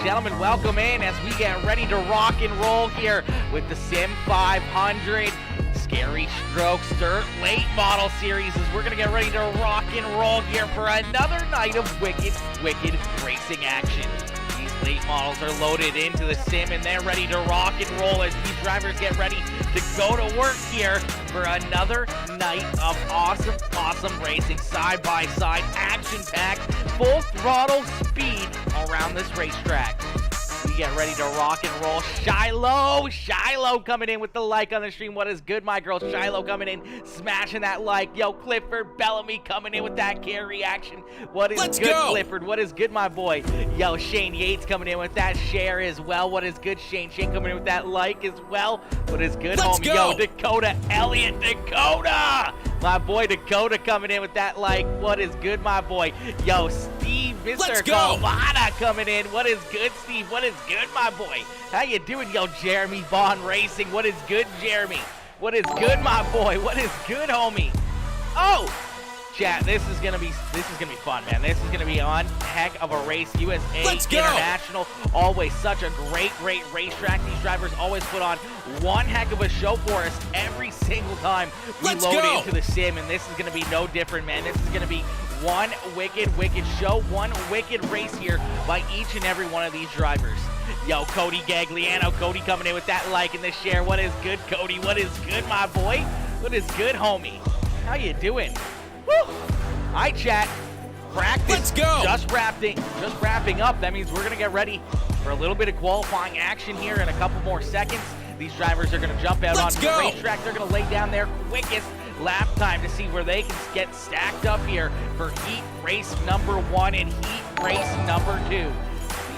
Gentlemen, welcome in as we get ready to rock and roll here with the SIM500 Scary Strokes Dirt Late Model Series as we're going to get ready to rock and roll here for another night of wicked racing action. These late models are loaded into the sim and they're ready to rock and roll as these drivers get ready to go to work here for another night of awesome racing, side-by-side, action-packed, full throttle speed around this racetrack. We get ready to rock and roll. Shiloh coming in with the like on the stream. What is good, my girl? Shiloh coming in, smashing that like. Yo, Clifford Bellamy coming in with that carry action. What is good, Clifford? What is good, my boy? Yo, Shane Yates coming in with that share as well. What is good, Shane? Shane coming in with that like as well. What is good, homie? Yo, Dakota Elliott, Dakota! My boy Dakota coming in with that like. What is good, my boy? Yo, Steve, Mr. Colvada coming in. What is good, Steve? What is good, my boy? How you doing? Yo, Jeremy Vaughn Racing. What is good, Jeremy? What is good, my boy? What is good, homie? Oh, chat, this is gonna be fun, man. This is gonna be on heck of a race. USA International, always such a great racetrack. These drivers always put on one heck of a show for us every single time we load into the sim, and this is gonna be no different, man. This is gonna be one wicked show, one wicked race here by each and every one of these drivers. Yo, Cody Gagliano, Cody coming in with that like and the share. What is good, Cody? What is good, my boy? What is good, homie? How you doing? Woo! All right, chat. Practice. Let's go. Just wrapping up. That means we're gonna get ready for a little bit of qualifying action here in a couple more seconds. These drivers are gonna jump out onto the racetrack. They're gonna lay down their quickest lap time to see where they can get stacked up here for heat race number 1 and heat race number 2.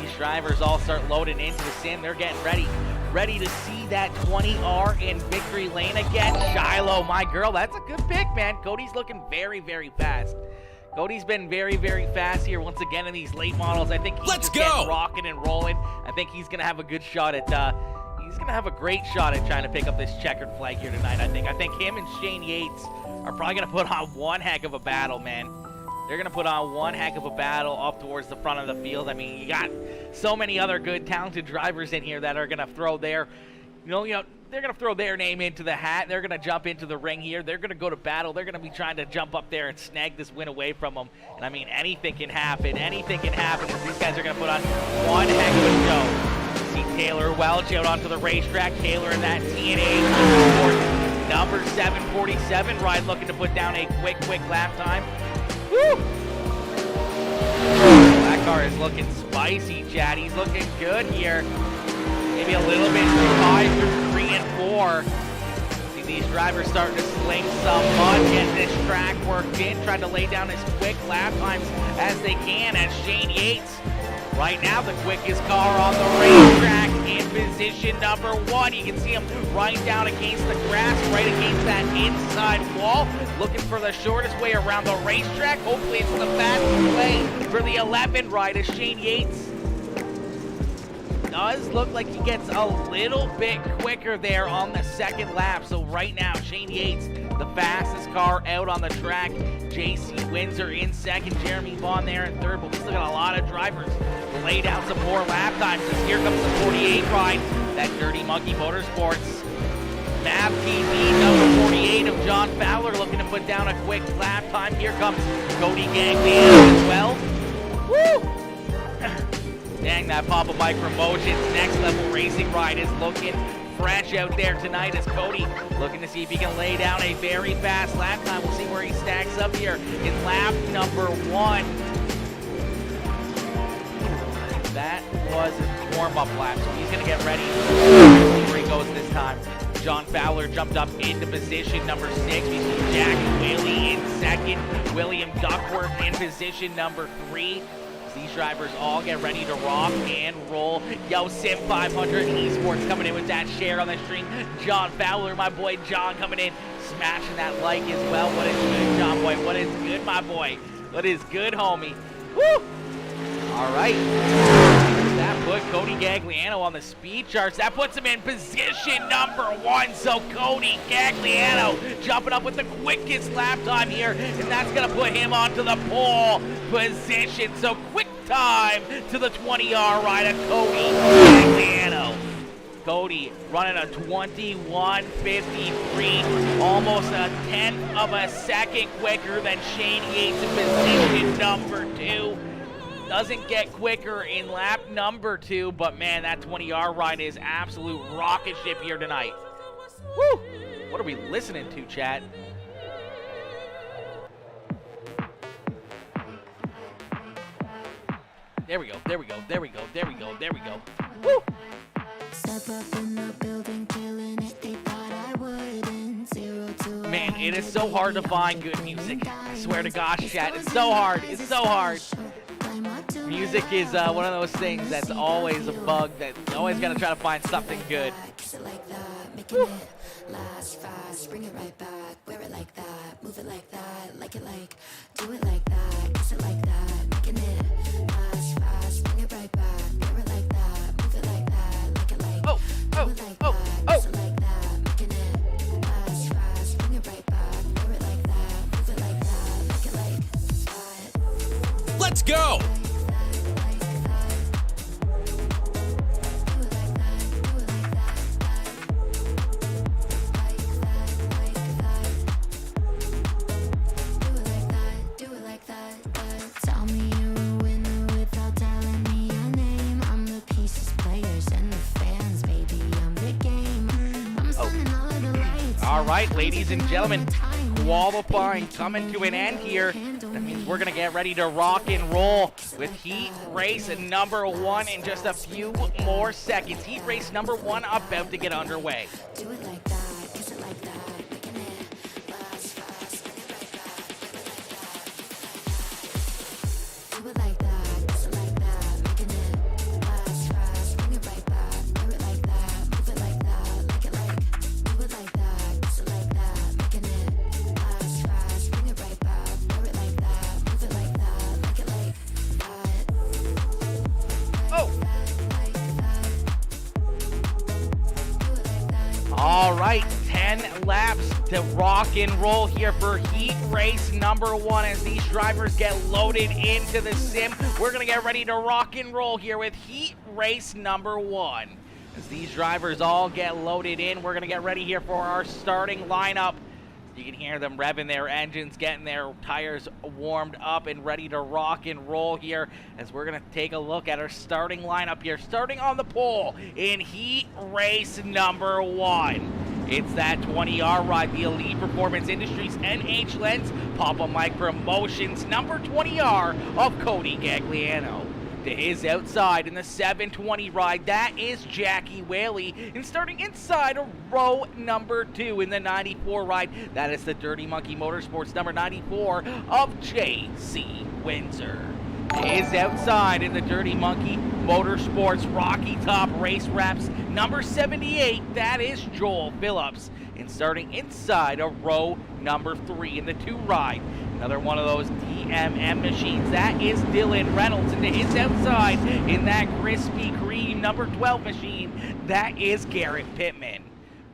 These drivers all start loading into the sim. They're getting ready to see that 20R in victory lane again. Shiloh, my girl, that's a good pick, man. Cody's looking very fast. Cody's been very fast here once again in these late models. I think he's just getting rocking and rolling. I think he's gonna have a good shot at he's gonna have a great shot at trying to pick up this checkered flag here tonight. I think him and Shane Yates are probably gonna put on one heck of a battle, man. They're going to put on one heck of a battle up towards the front of the field. I mean, you got so many other good, talented drivers in here that are going to throw their, they're going to throw their name into the hat. They're going to jump into the ring here. They're going to go to battle. They're going to be trying to jump up there and snag this win away from them. And, I mean, anything can happen. Anything can happen as these guys are going to put on one heck of a show. See Taylor Welch out onto the racetrack. Taylor in that TNA number 747 ride looking to put down a quick lap time. Woo! That car is looking spicy, Chad. He's looking good here. Maybe a little bit too high through 3 and 4. See These drivers starting to sling some mud, getting this track worked in, trying to lay down as quick lap times as they can as Shane Yates, right now the quickest car on the racetrack, in position number 1. You can see him right down against the grass, right against that inside wall, looking for the shortest way around the racetrack. Hopefully it's the fastest way for the 11 ride as Shane Yates does look like he gets a little bit quicker there on the second lap. So right now, Shane Yates, the fastest car out on the track. JC Windsor in second, Jeremy Vaughn there in third, but we still got a lot of drivers to lay down some more lap times. So here comes the 48 ride, that Dirty Monkey Motorsports Map TV number 48 of John Fowler looking to put down a quick lap time. Here comes Cody Gagliano as well. Woo! Dang, that Papa Micro Motions next level racing ride is looking fresh out there tonight as Cody looking to see if he can lay down a very fast lap time. We'll see where he stacks up here in lap number 1. That was his warm-up lap, so he's going to get ready. See where he goes this time. John Fowler jumped up into position number 6. We see Jack Whaley in second. William Duckworth in position number 3. These drivers all get ready to rock and roll. Yo, SIM500 Esports coming in with that share on the stream. John Fowler, my boy John, coming in, smashing that like as well. What is good, John boy? What is good, my boy? What is good, homie? Woo! All right. That put Cody Gagliano on the speed charts. That puts him in position number 1. So Cody Gagliano jumping up with the quickest lap time here, and that's going to put him onto the pole position. So quick time to the 20R ride of Cody Gagliano. Cody running a 21:53, almost a 1/10 of a second quicker than Shane Yates in position number 2. Doesn't get quicker in lap number 2, but man, that 20R ride is absolute rocket ship here tonight. Woo! What are we listening to, chat? There we go, there we go, there we go, there we go, there we go. Woo! Step up in the building, killing it, they thought I wouldn't. 0 to man, it is so hard to find good music. I swear to gosh, chat, it's so hard, it's so hard. Music is one of those things that's always a bug, that you always gotta try to find something good. Woo. Last fast, bring it right back, wear it like that, move it like that, like it like, do it like that, kiss it like that, making it last fast, bring it right back, wear it like that, move it like that, like it like, do it like that, kiss it like that, making it last fast, bring it right back, wear it like that, move it like that, like it like that. Let's go! All right, ladies and gentlemen, qualifying coming to an end here. That means we're going to get ready to rock and roll with heat race number 1 in just a few more seconds. Heat race number 1 about to get underway. Do it like that, kiss it like that, making it last fast, bring it right back, do it like that, kiss it like that, making it last fast, bring it right back, do it like that, move it like that, like it like, do it like that. All right, 10 laps to rock and roll here for heat race number 1 as these drivers get loaded into the sim. We're going to get ready to rock and roll here with heat race number 1. As these drivers all get loaded in, we're going to get ready here for our starting lineup. You can hear them revving their engines, getting their tires warmed up and ready to rock and roll here as we're going to take a look at our starting lineup here. Starting on the pole in heat race number 1. It's that 20R ride, the Elite Performance Industries NH Lens Papa Mike Promotions number 20R of Cody Gagliano. To his outside in the 720 ride, that is Jackie Whaley. And starting inside of row number 2 in the 94 ride, that is the Dirty Monkey Motorsports number 94 of J.C. Windsor. To his outside in the Dirty Monkey Motorsports Rocky Top Race Wraps number 78, that is Joel Phillips. And starting inside of row number 3 in the 2 ride, another one of those DMM machines, that is Dylan Reynolds. And to his outside in that Krispy Kreme number 12 machine, that is Garrett Pittman.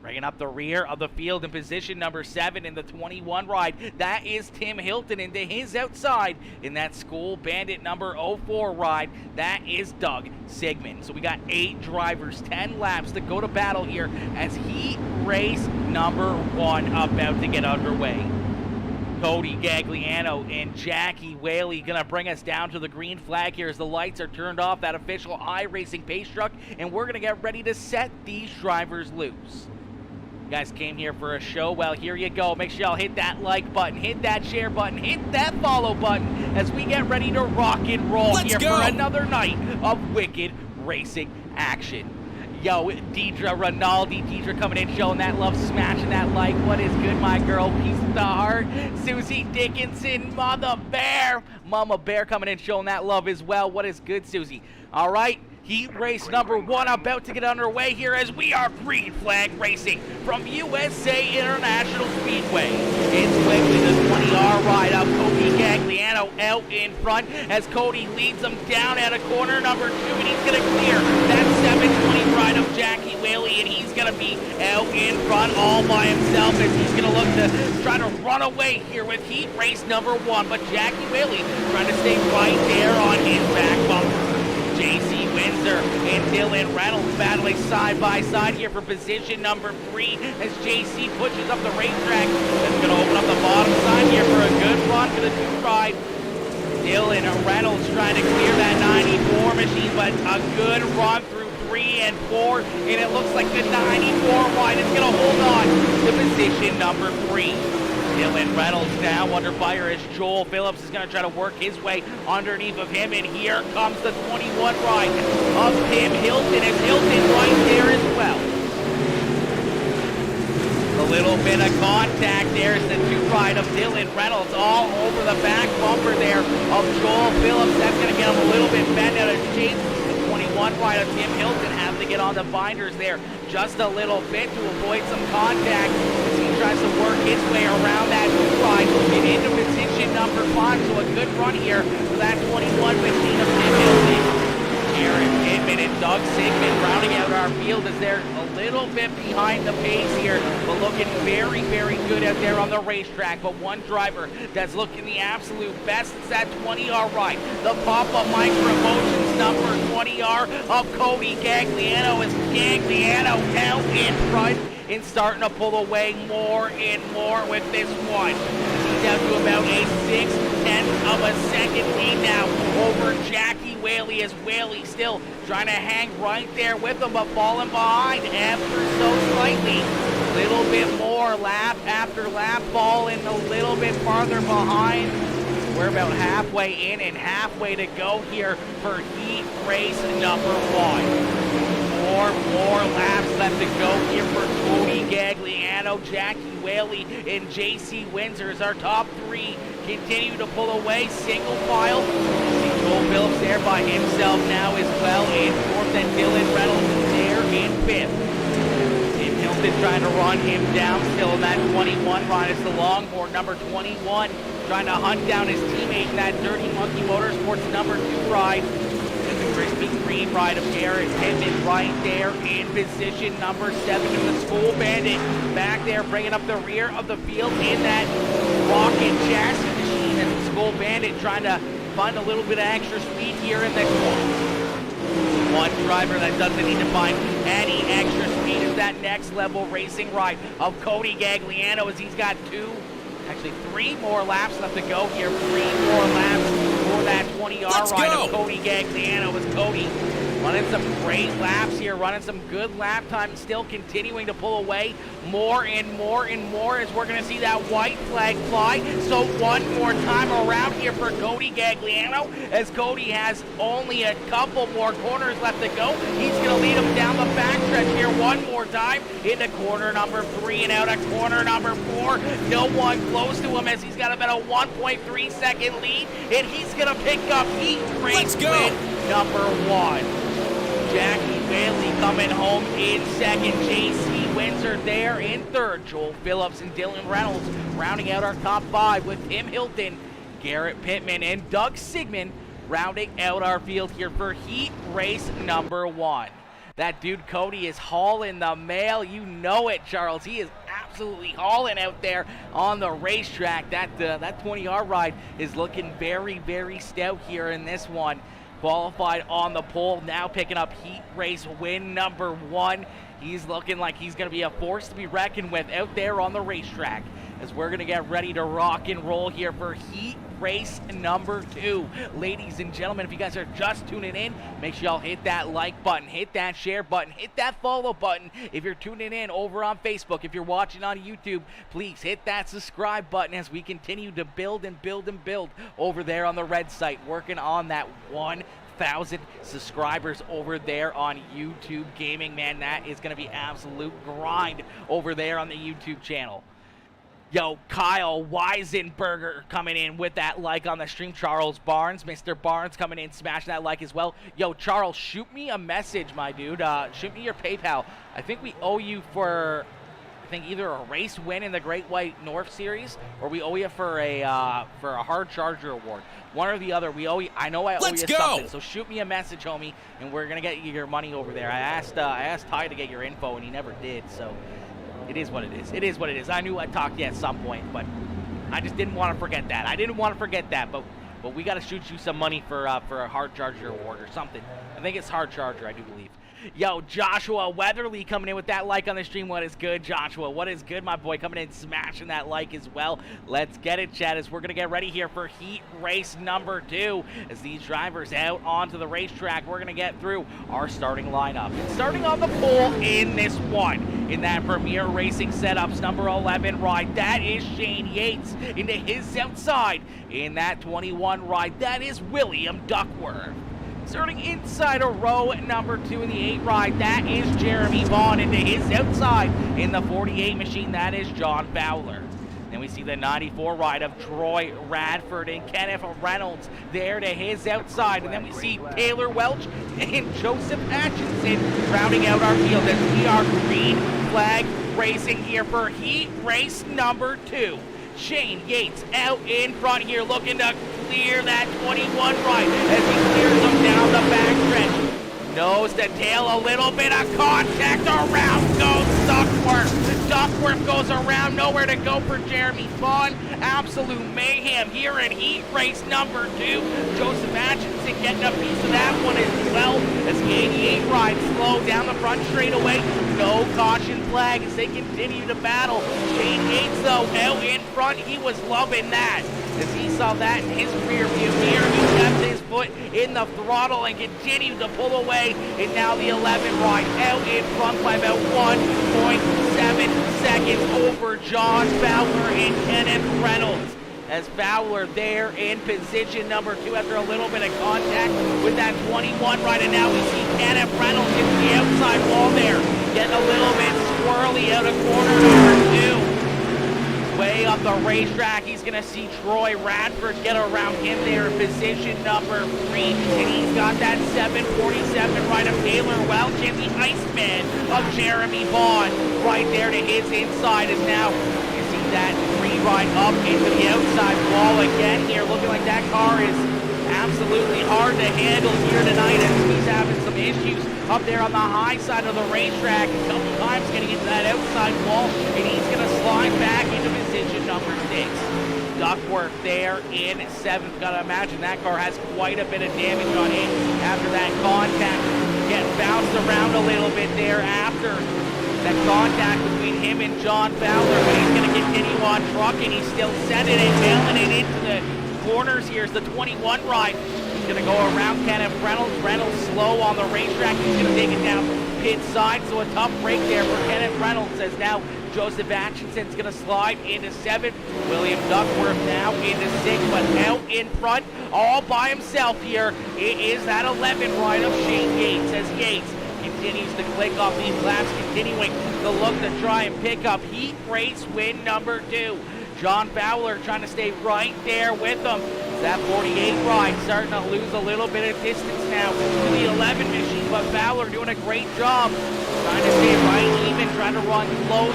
Bringing up the rear of the field in position number 7 in the 21 ride, that is Tim Hilton. And to his outside in that School Bandit number 04 ride, that is Doug Sigmund. So we got 8 drivers, 10 laps to go to battle here as heat race number 1 about to get underway. Cody Gagliano and Jackie Whaley gonna bring us down to the green flag here as the lights are turned off, that official iRacing pace truck, and we're gonna get ready to set these drivers loose. You guys came here for a show, well, here you go. Make sure y'all hit that like button, hit that share button, hit that follow button as we get ready to rock and roll here for another night of wicked racing action. Yo, Deidre Rinaldi, Deidre coming in, showing that love, smashing that like. What is good, my girl? Peace of the heart. Susie Dickinson, Mama Bear coming in, showing that love as well. What is good, Susie? All right. Heat race number 1 about to get underway here as we are green flag racing from USA International Speedway. It's quickly the 20R ride of Cody Gagliano out in front as Cody leads them down at a corner number 2, and he's going to clear that 720 ride of Jackie Whaley, and he's going to be out in front all by himself as he's going to look to try to run away here with heat race number 1, but Jackie Whaley trying to stay right there on his back bumper. J.C. Windsor and Dylan Reynolds battling side by side here for position number 3 as J.C. pushes up the racetrack. That's going to open up the bottom side here for a good run for the 2 ride. Dylan Reynolds trying to clear that 94 machine, but a good run through 3 and 4, and it looks like the 94 ride is going to hold on to position number 3. Dylan Reynolds now under fire as Joel Phillips is going to try to work his way underneath of him, and here comes the 21 ride of Tim Hilton, and Hilton right there as well. A little bit of contact there as the 2 ride of Dylan Reynolds all over the back bumper there of Joel Phillips. That's going to get him a little bit bent out of shape. The 21 ride of Tim Hilton having to get on the binders there just a little bit to avoid some contact as he tries to work his way around that 2 ride and into position number 5. So a good run here for that 21 machine of Tim Hilton. Aaron Pittman and Doug Sigmund rounding out our field as they're a little bit behind the pace here, but looking very, very good out there on the racetrack. But one driver that's looking the absolute best is that 20R ride. The Pop-Up Micro Emotions number 20R of Cody Gagliano as Gagliano out in front and starting to pull away more and more with this one. He's down to about a 6/10 of a second lead now over Jackie Whaley as Whaley still trying to hang right there with him, but falling behind ever so slightly. Little bit more lap after lap, falling a little bit farther behind. We're about halfway in and halfway to go here for heat race number 1. More laps left to go here for Cody Gagliano, Jackie Whaley, and J.C. Windsor as our top 3 continue to pull away single file. Joel Phillips there by himself now as well in 4th, and Dylan Reynolds there in 5th. Tim Hilton trying to run him down still in that 21 ride as the Longhorn number 21 trying to hunt down his teammate in that Dirty Monkey Motorsports number 2 ride. Krispy Kreme ride of Garrett Pittman right there in position number 7 in the School Bandit. Back there bringing up the rear of the field in that rocket chassis machine as the School Bandit trying to find a little bit of extra speed here in the one driver that doesn't need to find any extra speed is that next level racing ride of Cody Gagliano as he's got 3 more laps left to go here. 3 more laps for that 20R ride of Cody Gagliano as Cody running some great laps here, running some good lap time, still continuing to pull away more and more and more as we're going to see that white flag fly. So one more time around here for Cody Gagliano, as Cody has only a couple more corners left to go. He's going to lead him down the backstretch here one more time into corner number 3 and out of corner number 4. No one close to him as he's got about a 1.3 second lead, and he's going to pick up heat race win number 1. Jackie Bailey coming home in second. JC Windsor there in third. Joel Phillips and Dylan Reynolds rounding out our top 5 with Tim Hilton, Garrett Pittman, and Doug Sigmund rounding out our field here for heat race number 1. That dude Cody is hauling the mail. You know it, Charles. He is absolutely hauling out there on the racetrack. That 20R ride is looking very, very stout here in this one. Qualified on the pole, now picking up heat race win number 1. He's looking like he's going to be a force to be reckoned with out there on the racetrack, as we're going to get ready to rock and roll here for heat race number 2. Ladies and gentlemen, if you guys are just tuning in, make sure y'all hit that like button, hit that share button, hit that follow button. If you're tuning in over on Facebook, if you're watching on YouTube, please hit that subscribe button as we continue to build and build and build over there on the red site, working on that 1,000 subscribers over there on YouTube Gaming. Man, that is going to be absolute grind over there on the YouTube channel. Yo, Kyle Weisenberger coming in with that like on the stream. Charles Barnes, Mr. Barnes coming in, smashing that like as well. Yo, Charles, shoot me a message, my dude. Shoot me your PayPal. I think we owe you for, either a race win in the Great White North Series, or we owe you for a hard charger award. One or the other. We owe you. I know I owe you something. So shoot me a message, homie, and we're gonna get you your money over there. I asked Ty to get your info, and he never did. So it is what it is. It is what it is. I knew I'd talk to you at some point, but I just didn't want to forget that. But we got to shoot you some money for a hard charger award or something. I think it's hard charger, I do believe. Yo, Joshua Weatherly coming in with that like on the stream. What is good, Joshua? What is good, my boy? Coming in, smashing that like as well. Let's get it, chat, as we're going to get ready here for heat race number 2. As these drivers out onto the racetrack, we're going to get through our starting lineup. And starting on the pole in this one, in that Premier Racing Setups number 11 ride, that is Shane Yates into his outside. In that 21 ride, that is William Duckworth. Starting inside of row number 2 in the 8 ride, that is Jeremy Vaughn into his outside. In the 48 machine, that is John Fowler. Then we see the 94 ride of Troy Radford and Kenneth Reynolds there to his outside. And then we see Taylor Welch and Joseph Atchison rounding out our field as we are green flag racing here for heat race number 2. Shane Yates out in front here, looking to clear that 21 right as he clears them down the backstretch. Nose to tail, a little bit of contact, around goes Duckworth. Duckworth goes around, nowhere to go for Jeremy Vaughn. Absolute mayhem here in heat race number 2. Joseph Atchison getting a piece of that one as well as the 88 ride slow down the front straightaway. No caution flag as they continue to battle. Shane Yates, though, out in front, he was loving that. As he saw that in his rear view mirror, he kept his foot in the throttle and continued to pull away. And now the 11 ride out in front by about 1.7 seconds over John Fowler and Kenneth Reynolds. As Fowler there in position number 2 after a little bit of contact with that 21 ride. And now we see Kenneth Reynolds hit the outside wall there, getting a little bit squirrely out of corner number 2. Way up the racetrack, he's going to see Troy Radford get around him there in position number 3. And he's got that 747 right of Taylor Welch and the Iceman of Jeremy Vaughn right there to his inside. As now you see that 3 ride up into the outside wall again here, looking like that car is absolutely hard to handle here tonight as he's having some issues up there on the high side of the racetrack. A couple times getting into that outside wall, and he's going to slide back into position number 6. Duckworth there in 7th. Got to imagine that car has quite a bit of damage on it after that contact. Getting bounced around a little bit there after that contact between him and John Fowler, but he's going to continue on trucking. He's still sending it, mailing it into the corners. Here's the 21 ride. He's going to go around Kenneth Reynolds. Reynolds slow on the racetrack. He's going to take it down pit side, so a tough break there for Kenneth Reynolds, as now Joseph Atchinson's going to slide into 7th. William Duckworth now into 6th, but out in front all by himself here. It is that 11 ride of Shane Yates, as Yates continues to click off these laps, continuing to look to try and pick up heat race win number 2. John Fowler trying to stay right there with him. That 48 ride starting to lose a little bit of distance now to the 11 machine, but Fowler doing a great job trying to stay right even, trying to run close,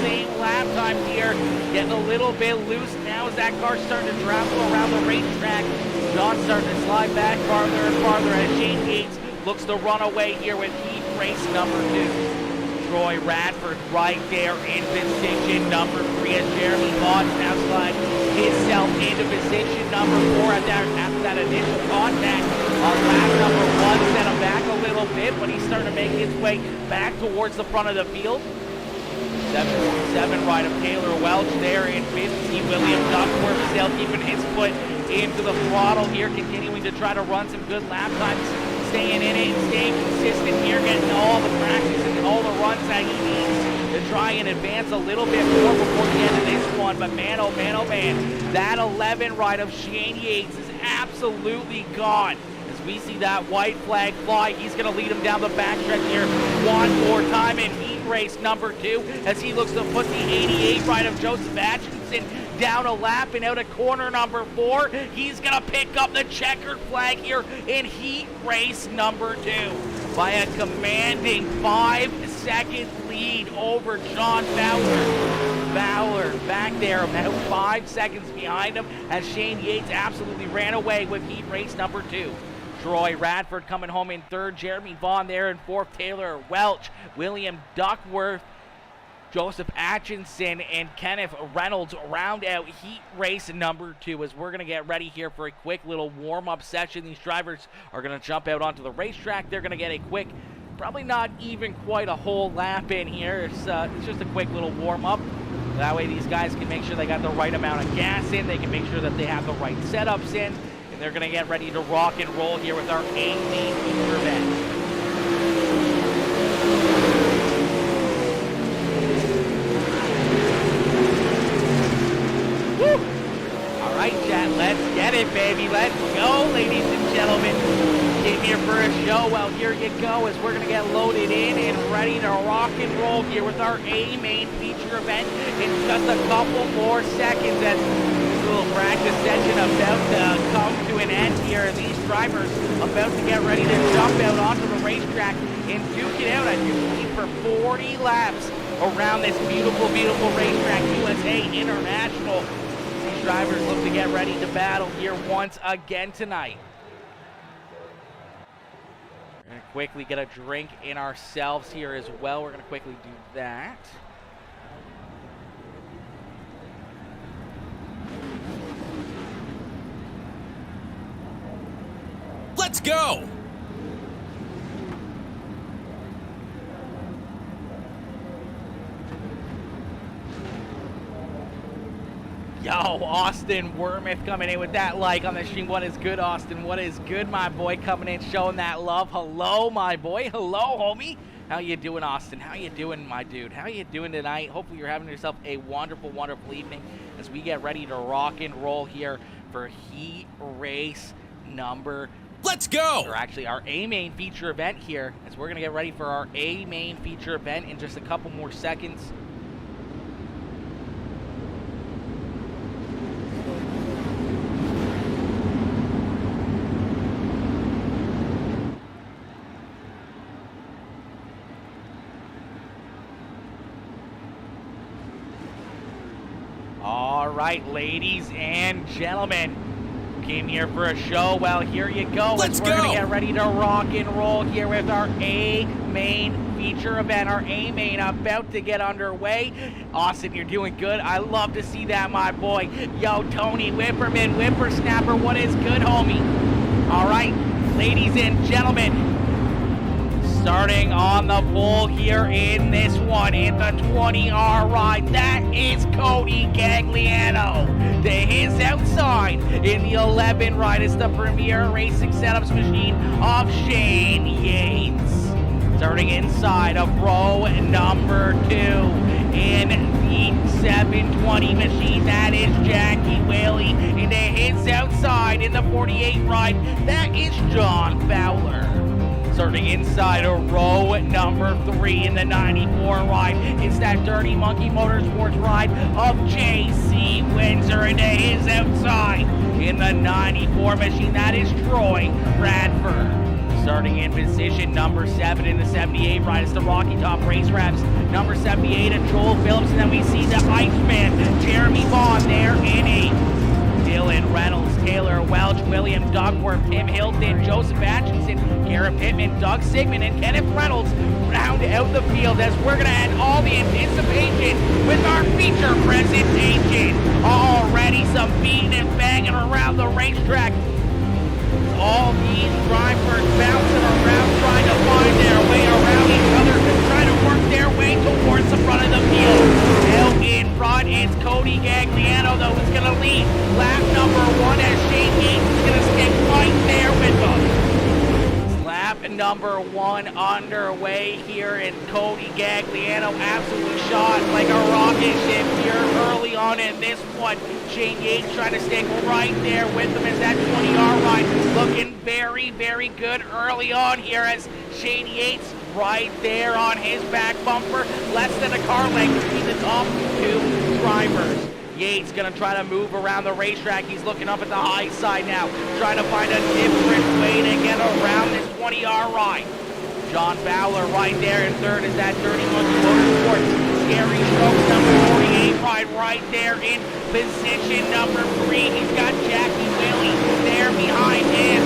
same lap time here, getting a little bit loose now as that car starting to travel around the racetrack. John starting to slide back farther and farther as Shane Yates looks to run away here with heat race number 2. Troy Radford right there in position number 3 as Jeremy Vaughn now slides himself into position number 4 after that initial contact on lap number 1. Set him back a little bit, but he's starting to make his way back towards the front of the field. 7 ride of Taylor Welch there in 5th. William Duckworth still keeping his foot into the throttle here, continuing to try to run some good lap times, staying in it, staying consistent here, getting all the practice and all the runs that he needs to try and advance a little bit more before the end of this one. But man, oh man, oh man, that 11 ride of Shane Yates is absolutely gone. As we see that white flag fly, he's going to lead him down the backstretch here one more time in heat race number 2 as he looks to put the 88 ride of Joseph Atchison down a lap and out of corner number 4. He's going to pick up the checkered flag here in heat race number 2 by a commanding 5-second lead over John Fowler. Fowler back there about 5 seconds behind him as Shane Yates absolutely ran away with heat race number 2. Troy Radford coming home in 3rd, Jeremy Vaughn there in 4th, Taylor Welch, William Duckworth, Joseph Atchison, and Kenneth Reynolds round out heat race number 2 as we're going to get ready here for a quick little warm-up session. These drivers are going to jump out onto the racetrack. They're going to get a quick, probably not even quite a whole lap in here. It's just a quick little warm-up. That way these guys can make sure they got the right amount of gas in. They can make sure that they have the right setups in. And they're going to get ready to rock and roll here with our main feature event. All right, chat, let's get it, baby. Let's go, ladies and gentlemen. Came here for a show. Well, here you go as we're going to get loaded in and ready to rock and roll here with our main feature event in just a couple more seconds as this little practice session about to come to an end here. And these drivers about to get ready to jump out onto the racetrack and duke it out, I do believe, for 40 laps around this beautiful, beautiful racetrack, USA International. These drivers look to get ready to battle here once again tonight. We're going to quickly get a drink in ourselves here as well. We're going to quickly do that. Let's go! Yo, Austin Wormuth coming in with that like on the stream. What is good, Austin? What is good, my boy? Coming in, showing that love. Hello, my boy. Hello, homie. How you doing, Austin? How you doing, my dude? How you doing tonight? Hopefully you're having yourself a wonderful, wonderful evening as we get ready to rock and roll here for heat race number. Let's go! Or actually our main feature event here as we're going to get ready for our main feature event in just a couple more seconds. All right, ladies and gentlemen, came here for a show. Well, here you go. Let's we're going to get ready to rock and roll here with our main feature event. Our main about to get underway. Austin, you're doing good. I love to see that, my boy. Yo, Tony Whipperman, Whippersnapper, what is good, homie? All right, ladies and gentlemen, Starting on the pole here in this one, in the 20R ride, that is Cody Gagliano. To his outside in the 11 ride is the Premier Racing Setups machine of Shane Yates. Starting inside of row number 2 in the 720 machine, that is Jackie Whaley. Into his outside in the 48 ride, that is John Fowler. Starting inside of row number 3 in the 94 ride, it's that Dirty Monkey Motorsports ride of JC Windsor. Into his outside in the 94 machine, that is Troy Bradford. Starting in position number 7 in the 78 ride, it's the Rocky Top Race Wraps, number 78 of Joel Phillips, and then we see the Iceman, Jeremy Vaughn there in 8. Dylan Reynolds, Taylor Welch, William Duckworth, Tim Hilton, Joseph Atchison, Garrett Pittman, Doug Sigmund, and Kenneth Reynolds round out the field as we're going to end all the anticipation with our feature presentation. Already some beating and banging around the racetrack. All these drivers bouncing around, trying to find their way around each other, trying to work their way towards the front of the field. Out in front is Cody Gagliano, though, who's going to lead lap number 1 as Shane Yates is going to stick right there with them. Lap number 1 underway here, and Cody Gagliano absolutely shot like a rocket ship here early on in this one. Shane Yates trying to stick right there with them as that 20R ride looking very, very good early on here as Shane Yates right there on his back bumper, less than a car length between the top 2 drivers. Yates gonna try to move around the racetrack. He's looking up at the high side now, trying to find a different way to get around this 20R ride. John Fowler right there in 3rd is that Dirty Monkey Motorsports. Scary Strokes number 48 ride right there in position number 3. He's got Jackie Whaley there behind him.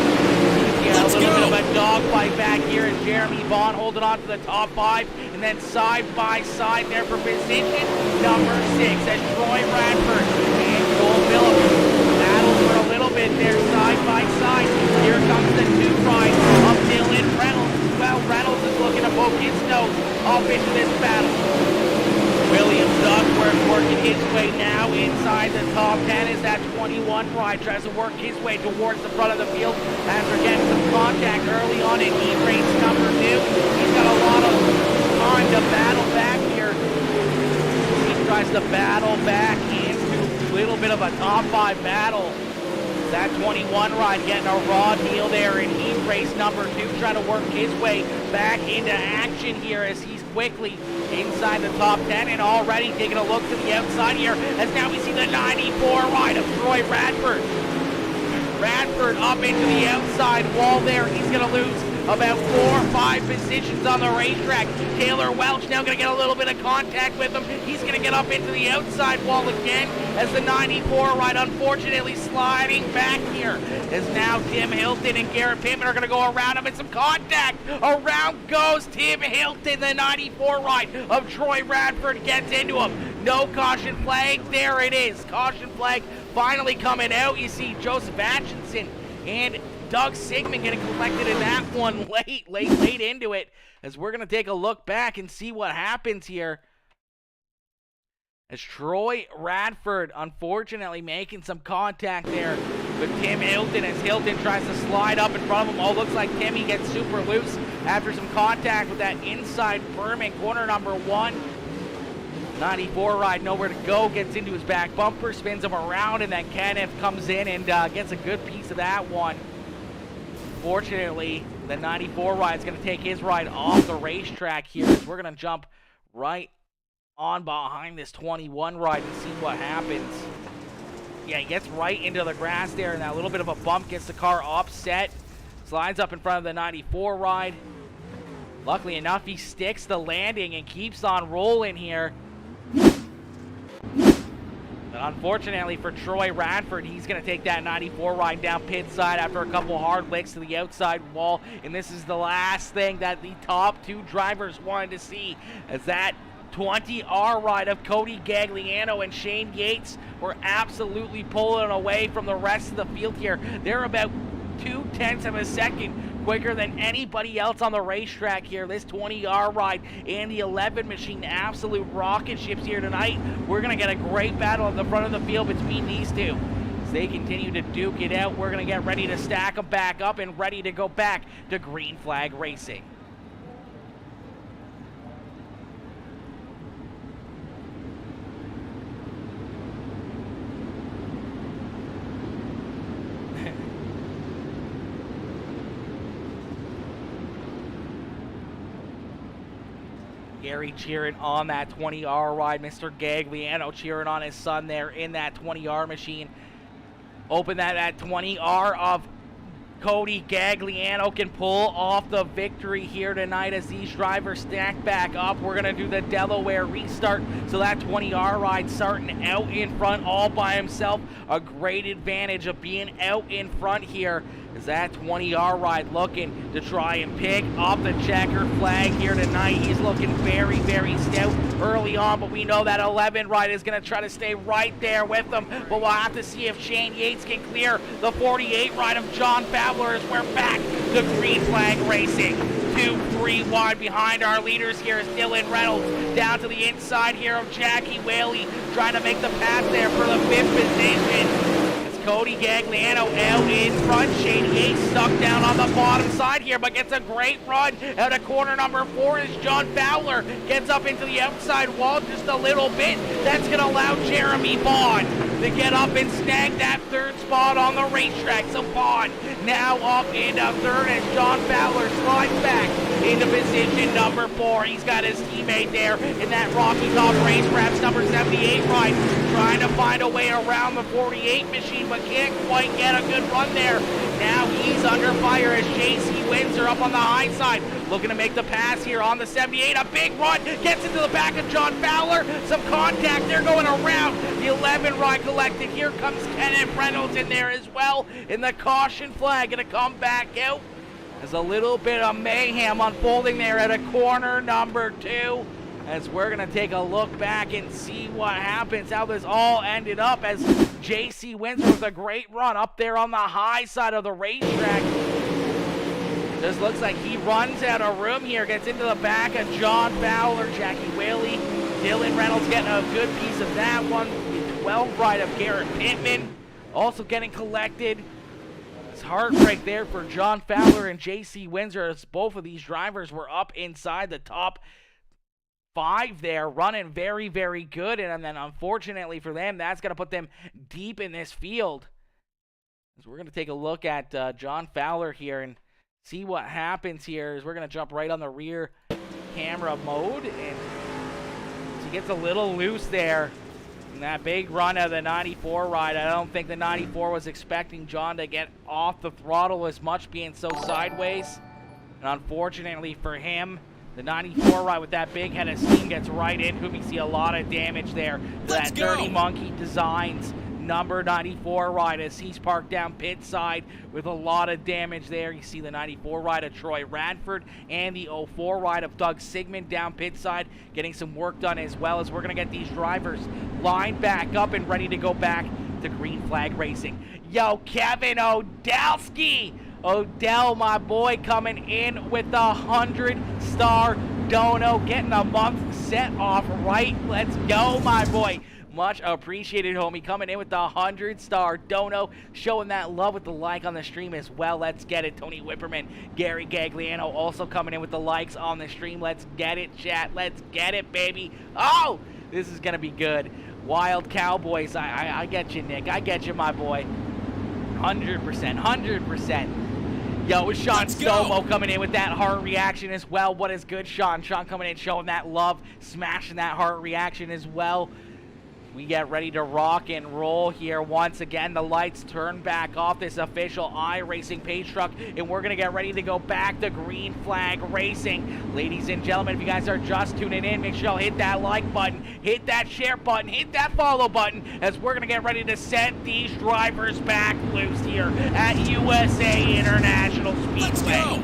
Yeah, a little bit of a dogfight back here, and Jeremy Vaughn holding on to the top 5, and then side by side there for position number 6 as Troy Bradford and Joel Phillips battle for a little bit there side by side. Here comes the 2 ride of Dylan Reynolds. Well, Reynolds is looking to poke his nose off into this battle. William Duckworth working his way now inside the top 10 as that 21 ride tries to work his way towards the front of the field after getting some contact early on in heat race number 2. He's got a lot of time to battle back here. He tries to battle back into a little bit of a top 5 battle. That 21 ride getting a raw deal there in heat race number 2, trying to work his way back into action here as he's quickly inside the top 10 and already taking a look to the outside here as now we see the 94 ride of Troy Bradford. Bradford up into the outside wall there. He's going to lose about 4 or 5 positions on the racetrack. Taylor Welch now going to get a little bit of contact with him. He's going to get up into the outside wall again as the 94 ride unfortunately sliding back here. As now Tim Hilton and Garrett Pittman are going to go around him in some contact. Around goes Tim Hilton. The 94 ride of Troy Bradford gets into him. No caution flag. There it is. Caution flag finally coming out. You see Joseph Atchison and Doug Sigmund getting collected in that one late into it, as we're going to take a look back and see what happens here. As Troy Bradford unfortunately making some contact there with Tim Hilton as Hilton tries to slide up in front of him. Oh, looks like Timmy gets super loose after some contact with that inside berm in corner number 1. 94 ride nowhere to go, gets into his back bumper, spins him around, and then Kenneth comes in and gets a good piece of that one. Fortunately, the 94 ride is going to take his ride off the racetrack here, as we're going to jump right on behind this 21 ride and see what happens. Yeah, he gets right into the grass there, and that little bit of a bump gets the car upset. Slides up in front of the 94 ride. Luckily enough, he sticks the landing and keeps on rolling here. But unfortunately for Troy Bradford, he's going to take that 94 ride down pit side after a couple hard licks to the outside wall. And this is the last thing that the top 2 drivers wanted to see, as that 20R ride of Cody Gagliano and Shane Yates were absolutely pulling away from the rest of the field here. They're about 2/10 of a second quicker than anybody else on the racetrack here. This 20R ride and the 11 machine, absolute rocket ships here tonight. We're going to get a great battle at the front of the field between these two. As they continue to duke it out, we're going to get ready to stack them back up and ready to go back to green flag racing. Gary cheering on that 20R ride. Mr. Gagliano cheering on his son there in that 20R machine. Hoping that 20R of Cody Gagliano can pull off the victory here tonight as these drivers stack back up. We're going to do the Delaware restart. So that 20R ride starting out in front all by himself. A great advantage of being out in front here. Is that 20R ride looking to try and pick up the checker flag here tonight. He's looking very, very stout early on, but we know that 11 ride is going to try to stay right there with them. But we'll have to see if Shane Yates can clear the 48 ride of John Fowler as we're back to green flag racing. 2-3 wide behind our leaders here is Dylan Reynolds. Down to the inside here of Jackie Whaley, trying to make the pass there for the 5th position. Cody Gagliano out in front. Shane Yates stuck down on the bottom side here, but gets a great run out of corner number 4 as John Fowler gets up into the outside wall just a little bit. That's going to allow Jeremy Bond to get up and snag that 3rd spot on the racetrack. So Bond now up into 3rd as John Fowler slides back into position number 4. He's got his teammate there in that Rocky Top Race Wraps number 78 ride, trying to find a way around the 48 machine, but can't quite get a good run there. Now he's under fire as JC Windsor up on the high side, looking to make the pass here on the 78. A big run, gets into the back of John Fowler. Some contact there going around. The 11 ride collected. Here comes Kenneth Reynolds in there as well. And the caution flag going to come back out. There's a little bit of mayhem unfolding there at a corner number 2. As we're going to take a look back and see what happens, how this all ended up as JC Windsor with a great run up there on the high side of the racetrack. Just looks like he runs out of room here, gets into the back of John Fowler, Jackie Whaley, Dylan Reynolds getting a good piece of that one. The 12 ride of Garrett Pittman also getting collected. It's heartbreak there for John Fowler and JC Windsor as both of these drivers were up inside the top 5 there, running very, very good. And then unfortunately for them, that's going to put them deep in this field. So we're going to take a look at John Fowler here and see what happens here. As we're going to jump right on the rear camera mode. And he gets a little loose there in that big run of the 94 ride. I don't think the 94 was expecting John to get off the throttle as much, being so sideways. And unfortunately for him, the 94 ride with that big head of steam gets right into him. You see a lot of damage there. That Dirty Monkey Designs number 94 ride as he's parked down pit side with a lot of damage there. You see the 94 ride of Troy Radford and the 04 ride of Doug Sigmund down pit side getting some work done, as well as we're going to get these drivers lined back up and ready to go back to green flag racing. Yo, Kevin Odellski! Odell, my boy, coming in with the 100-star dono, getting a month set off right. Let's go, my boy. Much appreciated, homie, coming in with the 100-star dono, showing that love with the like on the stream as well. Let's get it. Tony Whipperman, Gary Gagliano also coming in with the likes on the stream. Let's get it, chat. Let's get it, baby. Oh, this is going to be good. Wild Cowboys, I get you, Nick. I get you, my boy. 100%, 100%. Yo, it's Sean Stomo coming in with that heart reaction as well. What is good, Sean? Sean coming in showing that love, smashing that heart reaction as well. We get ready to rock and roll here once again. The lights turn back off this official iRacing page truck, and we're going to get ready to go back to green flag racing. Ladies and gentlemen, if you guys are just tuning in, make sure you'll hit that like button, hit that share button, hit that follow button, as we're going to get ready to set these drivers back loose here at USA International Speedway. Let's go.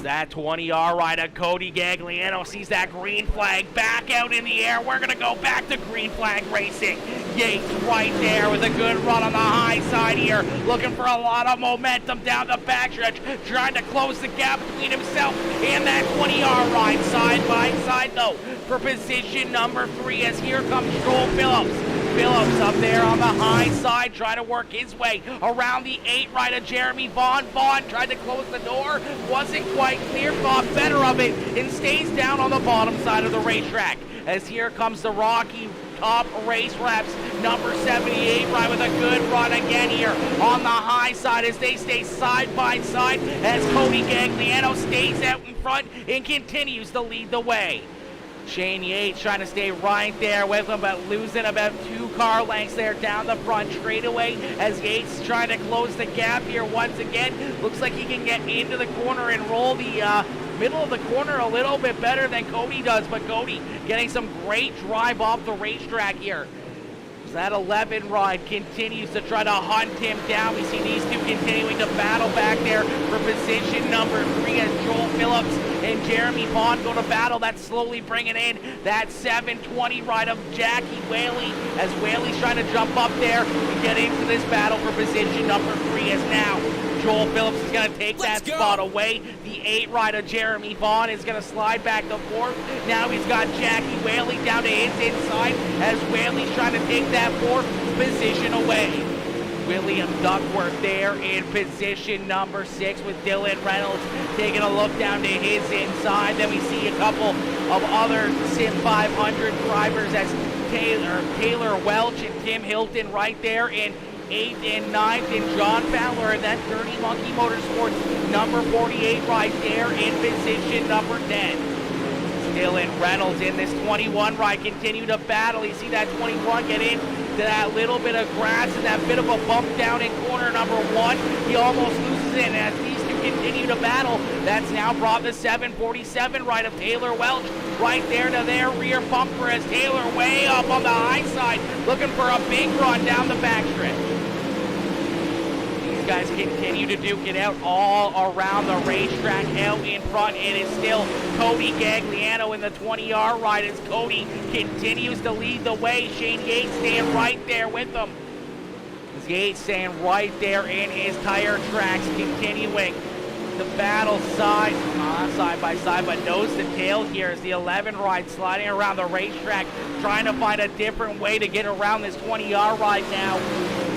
That 20R rider, Cody Gagliano, sees that green flag back out in the air. We're going to go back to green flag racing. Yates right there with a good run on the high side here, looking for a lot of momentum down the backstretch, trying to close the gap between himself and that 20R ride side by side, though, for position number 3, as here comes Joel Phillips. Phillips up there on the high side, trying to work his way around the 8 rider, Jeremy Vaughn. Vaughn tried to close the door, wasn't quite clear, thought better of it, and stays down on the bottom side of the racetrack. As here comes the Rocky Top Race Reps, number 78 ride with a good run again here on the high side as they stay side by side as Cody Gagliano stays out in front and continues to lead the way. Shane Yates trying to stay right there with him, but losing about 2 car lengths there down the front straightaway as Yates trying to close the gap here once again. Looks like he can get into the corner and roll the middle of the corner a little bit better than Cody does, but Cody getting some great drive off the racetrack here. That 11 ride continues to try to hunt him down. We see these two continuing to battle back there for position number 3 as Joel Phillips and Jeremy Vaughn go to battle. That's slowly bringing in that 720 ride of Jackie Whaley as Whaley's trying to jump up there and get into this battle for position number 3 as now Joel Phillips is going to take that spot away. The 8 rider Jeremy Vaughn is going to slide back to 4th. Now he's got Jackie Whaley down to his inside as Whaley's trying to take that 4th position away. William Duckworth there in position number 6 with Dylan Reynolds taking a look down to his inside. Then we see a couple of other SIM500 drivers as Taylor Welch and Tim Hilton right there in 8th and 9th, and John Fowler and that Dirty Monkey Motorsports number 48 right there in position number 10. Dylan Reynolds in this 21 ride continue to battle. You see that 21 get into that little bit of grass and that bit of a bump down in corner number 1. He almost loses it, and as these two continue to battle, that's now brought the 747 ride of Taylor Welch right there to their rear bumper as Taylor way up on the high side looking for a big run down the backstretch. Guys continue to duke it out all around the racetrack. Out in front, it is still Cody Gagliano in the 20R ride as Cody continues to lead the way. Shane Yates staying right there with him. Yates staying right there in his tire tracks, continuing the battle side by side, but nose to tail here as the 11 ride sliding around the racetrack, trying to find a different way to get around this 20R ride now.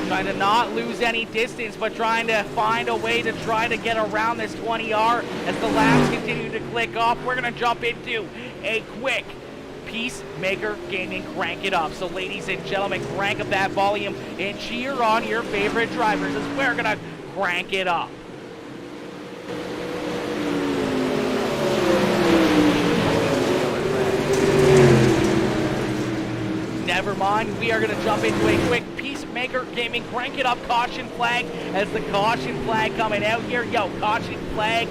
Trying to not lose any distance, but trying to find a way to try to get around this 20R as the laps continue to click off. We're going to jump into a quick Peacemaker Gaming Crank It Up. So ladies and gentlemen, crank up that volume and cheer on your favorite drivers as we're going to crank it up. Never mind, we are going to jump into a quick Peacemaker Gaming Crank It Up caution flag as the caution flag coming out here. Yo, caution flag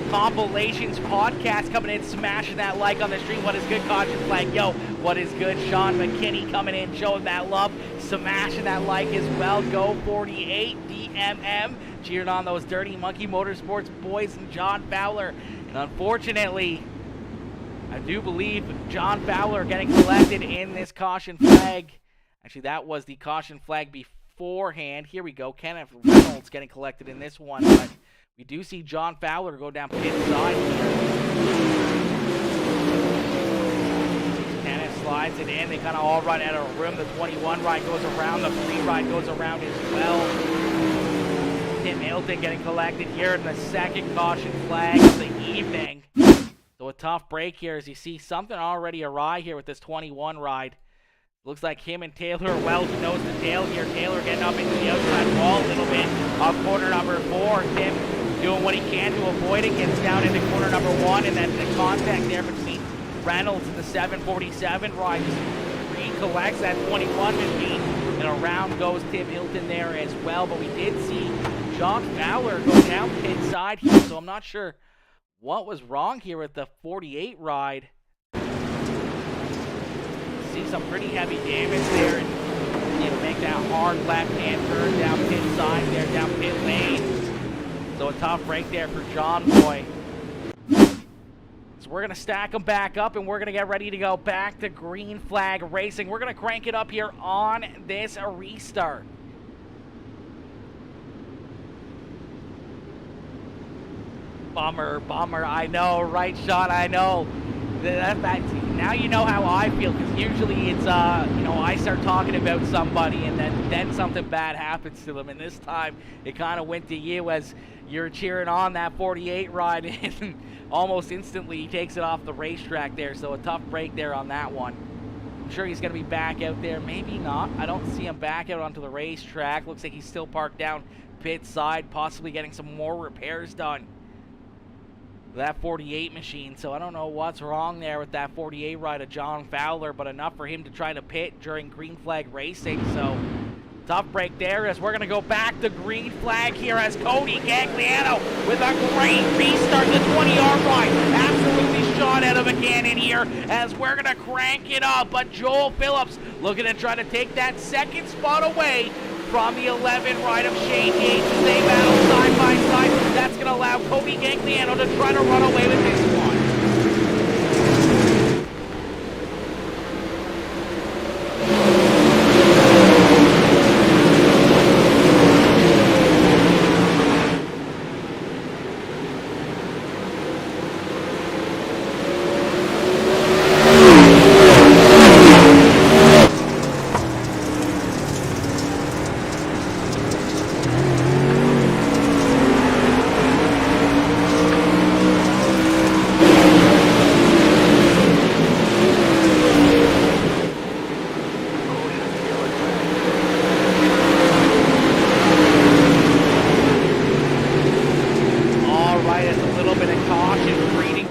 compilations podcast coming in, smashing that like on the stream. What is good, caution flag? Yo, what is good? Sean McKinney coming in, showing that love, smashing that like as well. Go 48 DMM, cheering on those Dirty Monkey Motorsports boys and John Fowler. And unfortunately, I do believe John Fowler getting collected in this caution flag. Actually, that was the caution flag beforehand. Here we go. Kenneth Reynolds getting collected in this one, but we do see John Fowler go down pit side here. Kenneth slides it in. They kind of all run out of room. The 21 ride goes around. The 3 ride goes around as well. Tim Hilton getting collected here in the second caution flag of the evening. So a tough break here as you see something already awry here with this 21 ride. Looks like him and Taylor Welch nose to tail here. Taylor getting up into the outside wall a little bit off corner number 4. Tim doing what he can to avoid it. Gets down into corner number 1, and then the contact there between Reynolds and the 747 ride. Just recollects that 21 machine, and around goes Tim Hilton there as well. But we did see John Fowler go down pit side here, so I'm not sure what was wrong here with the 48 ride. See some pretty heavy damage there, and make that hard left-hand turn down pit side there, down pit lane. So a tough break there for John Boy. So we're going to stack them back up, and we're going to get ready to go back to green flag racing. We're going to crank it up here on this restart. Bummer, I know, right, Sean? I know. Now you know how I feel, because usually it's, I start talking about somebody, and then something bad happens to them, and this time it kind of went to you as you're cheering on that 48 ride, and almost instantly he takes it off the racetrack there, so a tough break there on that one. I'm sure he's going to be back out there. Maybe not. I don't see him back out onto the racetrack. Looks like he's still parked down pit side, possibly getting some more repairs done. That 48 machine, so I don't know what's wrong there with that 48 ride of John Fowler, but enough for him to try to pit during green flag racing. So tough break there as we're going to go back to green flag here as Cody Gagliano with a great restart, the 20-yard ride, absolutely shot out of a cannon here as we're going to crank it up, but Joel Phillips looking to try to take that second spot away from the 11 ride of Shane Yates as they battle side by side. That's going to allow Cody Gagliano to try to run away with this one.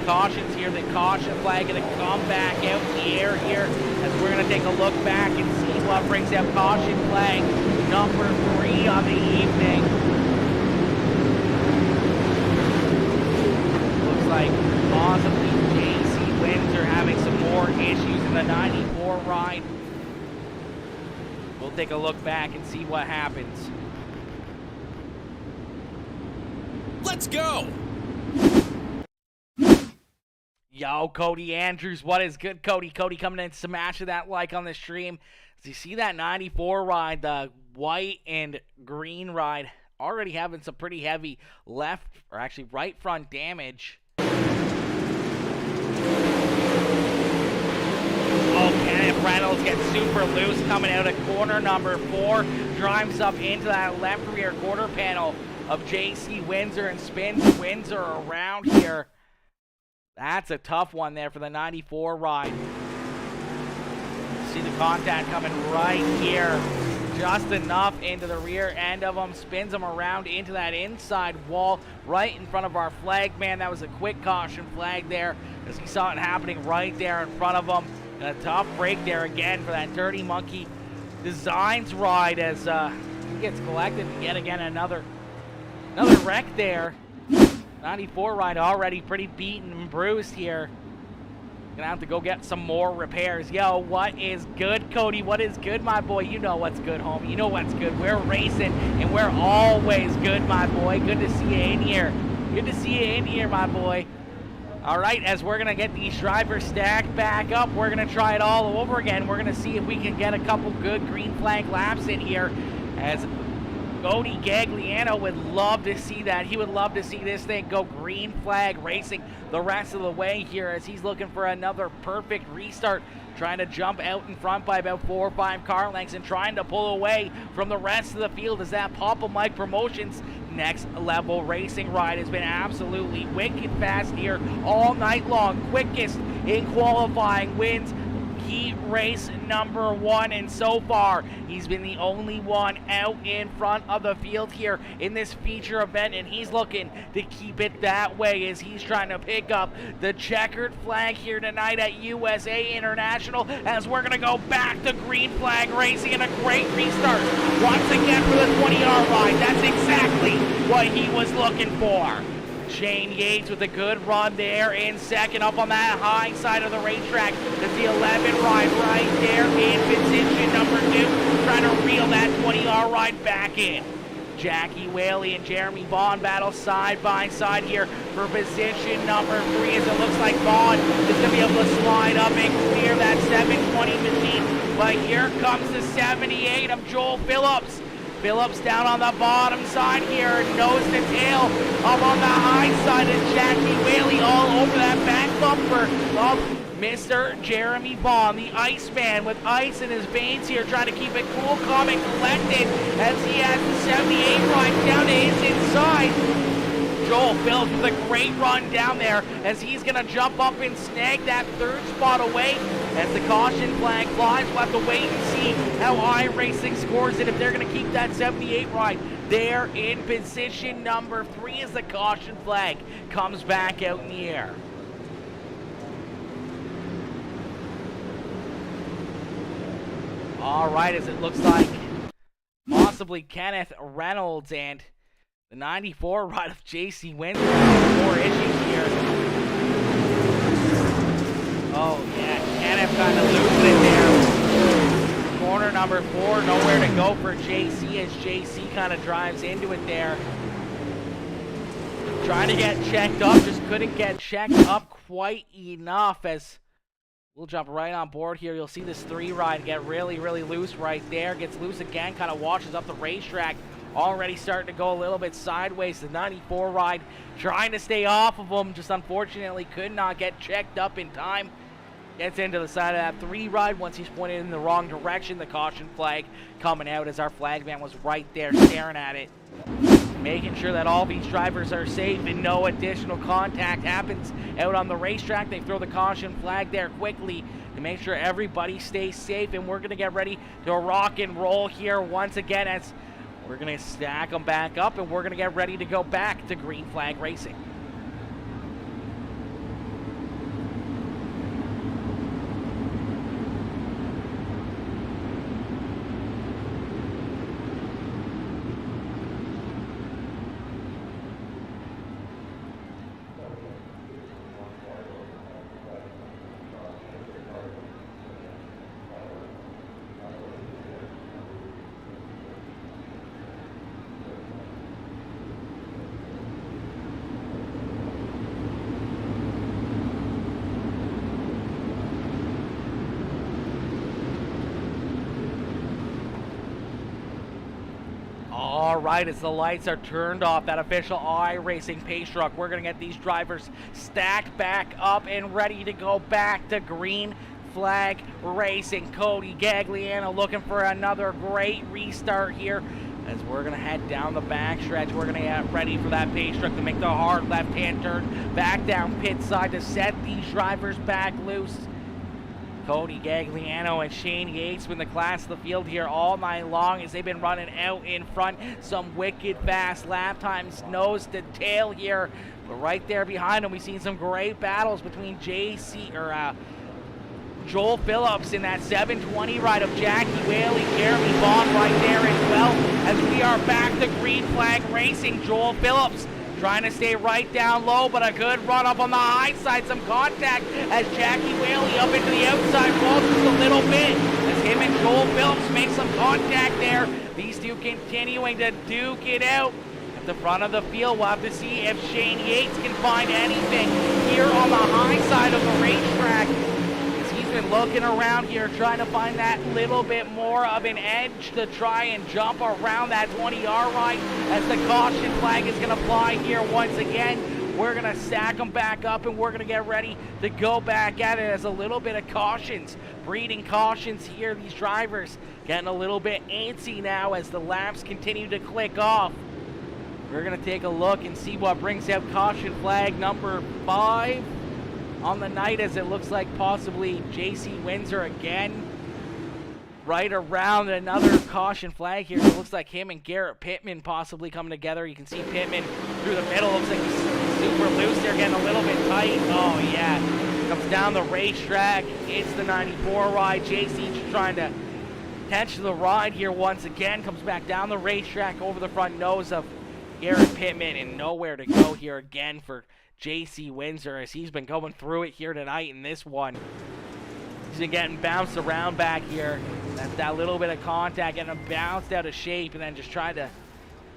Cautions here, the caution flag going to come back out in the air here as we're going to take a look back and see what brings out caution flag number 3 on the evening. Looks like possibly JC Windsor having some more issues in the 94 ride. We'll take a look back and see what happens. Let's go! Yo, Cody Andrews, what is good, Cody? Cody coming in, smashing that like on the stream. As you see that 94 ride, the white and green ride, already having some pretty heavy left, or actually right front damage. Oh, Kenneth Reynolds gets super loose coming out of corner number 4. Drives up into that left rear quarter panel of JC Windsor and spins Windsor around here. That's a tough one there for the 94 ride. See the contact coming right here. Just enough into the rear end of him. Spins him around into that inside wall right in front of our flag man. That was a quick caution flag there as he saw it happening right there in front of him. And a tough break there again for that Dirty Monkey Designs ride as he gets collected and yet again another wreck there. 94 ride already pretty beaten and bruised here. Gonna have to go get some more repairs. Yo, what is good, Cody? What is good, my boy? You know what's good, homie. You know what's good. We're racing, and we're always good, my boy. Good to see you in here. Good to see you in here, my boy. All right, as we're gonna get these drivers stacked back up, we're gonna try it all over again. We're gonna see if we can get a couple good green flag laps in here as Cody Gagliano would love to see that. He would love to see this thing go green flag racing the rest of the way here as he's looking for another perfect restart, trying to jump out in front by about 4 or 5 car lengths and trying to pull away from the rest of the field as that Papa Mike Promotions next level racing ride has been absolutely wicked fast here all night long. Quickest in qualifying, wins heat race number 1, and so far he's been the only one out in front of the field here in this feature event, and he's looking to keep it that way as he's trying to pick up the checkered flag here tonight at USA International as we're going to go back to green flag racing and a great restart once again for the 20-yard ride. That's exactly what he was looking for. Shane Yates with a good run there in second, up on that high side of the racetrack. It's the 11 ride right there in position number 2, trying to reel that 20-yard ride back in. Jackie Whaley and Jeremy Bond battle side by side here for position number 3, as it looks like Bond is going to be able to slide up and clear that 720 machine. But here comes the 78 of Joel Phillips. Phillips down on the bottom side here, nose to tail. Up on the high side is Jackie Whaley, all over that back bumper of Mr. Jeremy Bond, the Iceman, with ice in his veins here, trying to keep it cool, calm, and collected as he has the 78 ride down to his inside. Joel Phillips with a great run down there as he's going to jump up and snag that 3rd spot away. As the caution flag flies, we'll have to wait and see how iRacing scores it, if they're going to keep that 78 ride. They're in position number 3 as the caution flag comes back out in the air. All right, as it looks like possibly Kenneth Reynolds and the 94 ride of JC Windsor has more issues here. Oh yeah, Kenneth kind of losing it there. Corner number 4, nowhere to go for JC as JC kind of drives into it there. Trying to get checked up, just couldn't get checked up quite enough as we'll jump right on board here. You'll see this 3 ride get really loose right there. Gets loose again, kind of washes up the racetrack. Already starting to go a little bit sideways. The 94 ride trying to stay off of him. Just unfortunately could not get checked up in time. Gets into the side of that 3 ride once he's pointed in the wrong direction. The caution flag coming out as our flagman was right there staring at it. Making sure that all these drivers are safe and no additional contact happens out on the racetrack. They throw the caution flag there quickly to make sure everybody stays safe, and we're going to get ready to rock and roll here once again as we're going to stack them back up, and we're going to get ready to go back to green flag racing. All right, as the lights are turned off, that official iRacing pace truck, we're going to get these drivers stacked back up and ready to go back to green flag racing. Cody Gagliano looking for another great restart here as we're going to head down the backstretch. We're going to get ready for that pace truck to make the hard left-hand turn back down pit side to set these drivers back loose. Cody Gagliano and Shane Yates win the class of the field here all night long as they've been running out in front. Some wicked fast lap times, nose to tail here. But right there behind them, we've seen some great battles between Joel Phillips in that 720 ride of Jackie Whaley, Jeremy Bond right there as well. As we are back to green flag racing, Joel Phillips trying to stay right down low, but a good run up on the high side. Some contact as Jackie Whaley up into the outside wall just a little bit. As him and Joel Phillips make some contact there. These two continuing to duke it out. At the front of the field, we'll have to see if Shane Yates can find anything here on the high side of the racetrack. Been looking around here trying to find that little bit more of an edge to try and jump around that 20-yard line as the caution flag is going to fly here once again. We're going to stack them back up and we're going to get ready to go back at it as a little bit of cautions, breeding cautions here. These drivers getting a little bit antsy now as the laps continue to click off. We're going to take a look and see what brings out caution flag number 5 on the night, as it looks like possibly JC Windsor again. Right around another caution flag here. It looks like him and Garrett Pittman possibly coming together. You can see Pittman through the middle. Looks like he's super loose. They're getting a little bit tight. Oh yeah. Comes down the racetrack. It's the 94 ride. JC trying to catch the ride here once again. Comes back down the racetrack over the front nose of Garrett Pittman, and nowhere to go here again for JC Windsor as he's been going through it here tonight in this one. He's been getting bounced around back here. That's that little bit of contact, getting him bounced out of shape, and then just trying to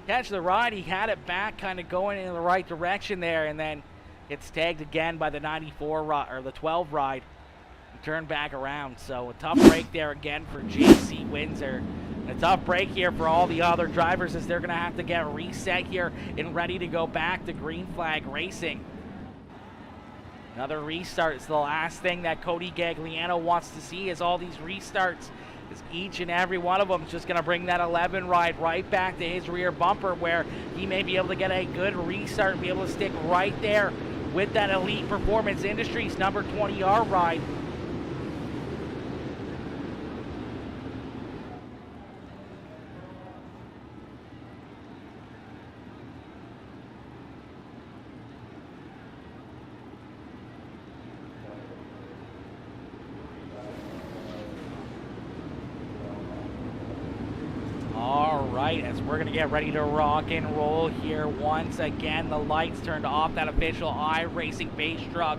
catch the ride. He had it back, kind of going in the right direction there, and then gets tagged again by the 94 ride, or the 12 ride, and turned back around. So a tough break there again for JC Windsor. A tough break here for all the other drivers as they're going to have to get reset here and ready to go back to green flag racing. Another restart is the last thing that Cody Gagliano wants to see, is all these restarts. Because each and every one of them is just going to bring that 11 ride right back to his rear bumper, where he may be able to get a good restart and be able to stick right there with that Elite Performance Industries number 20R ride. As we're going to get ready to rock and roll here once again. The lights turned off that official iRacing base truck.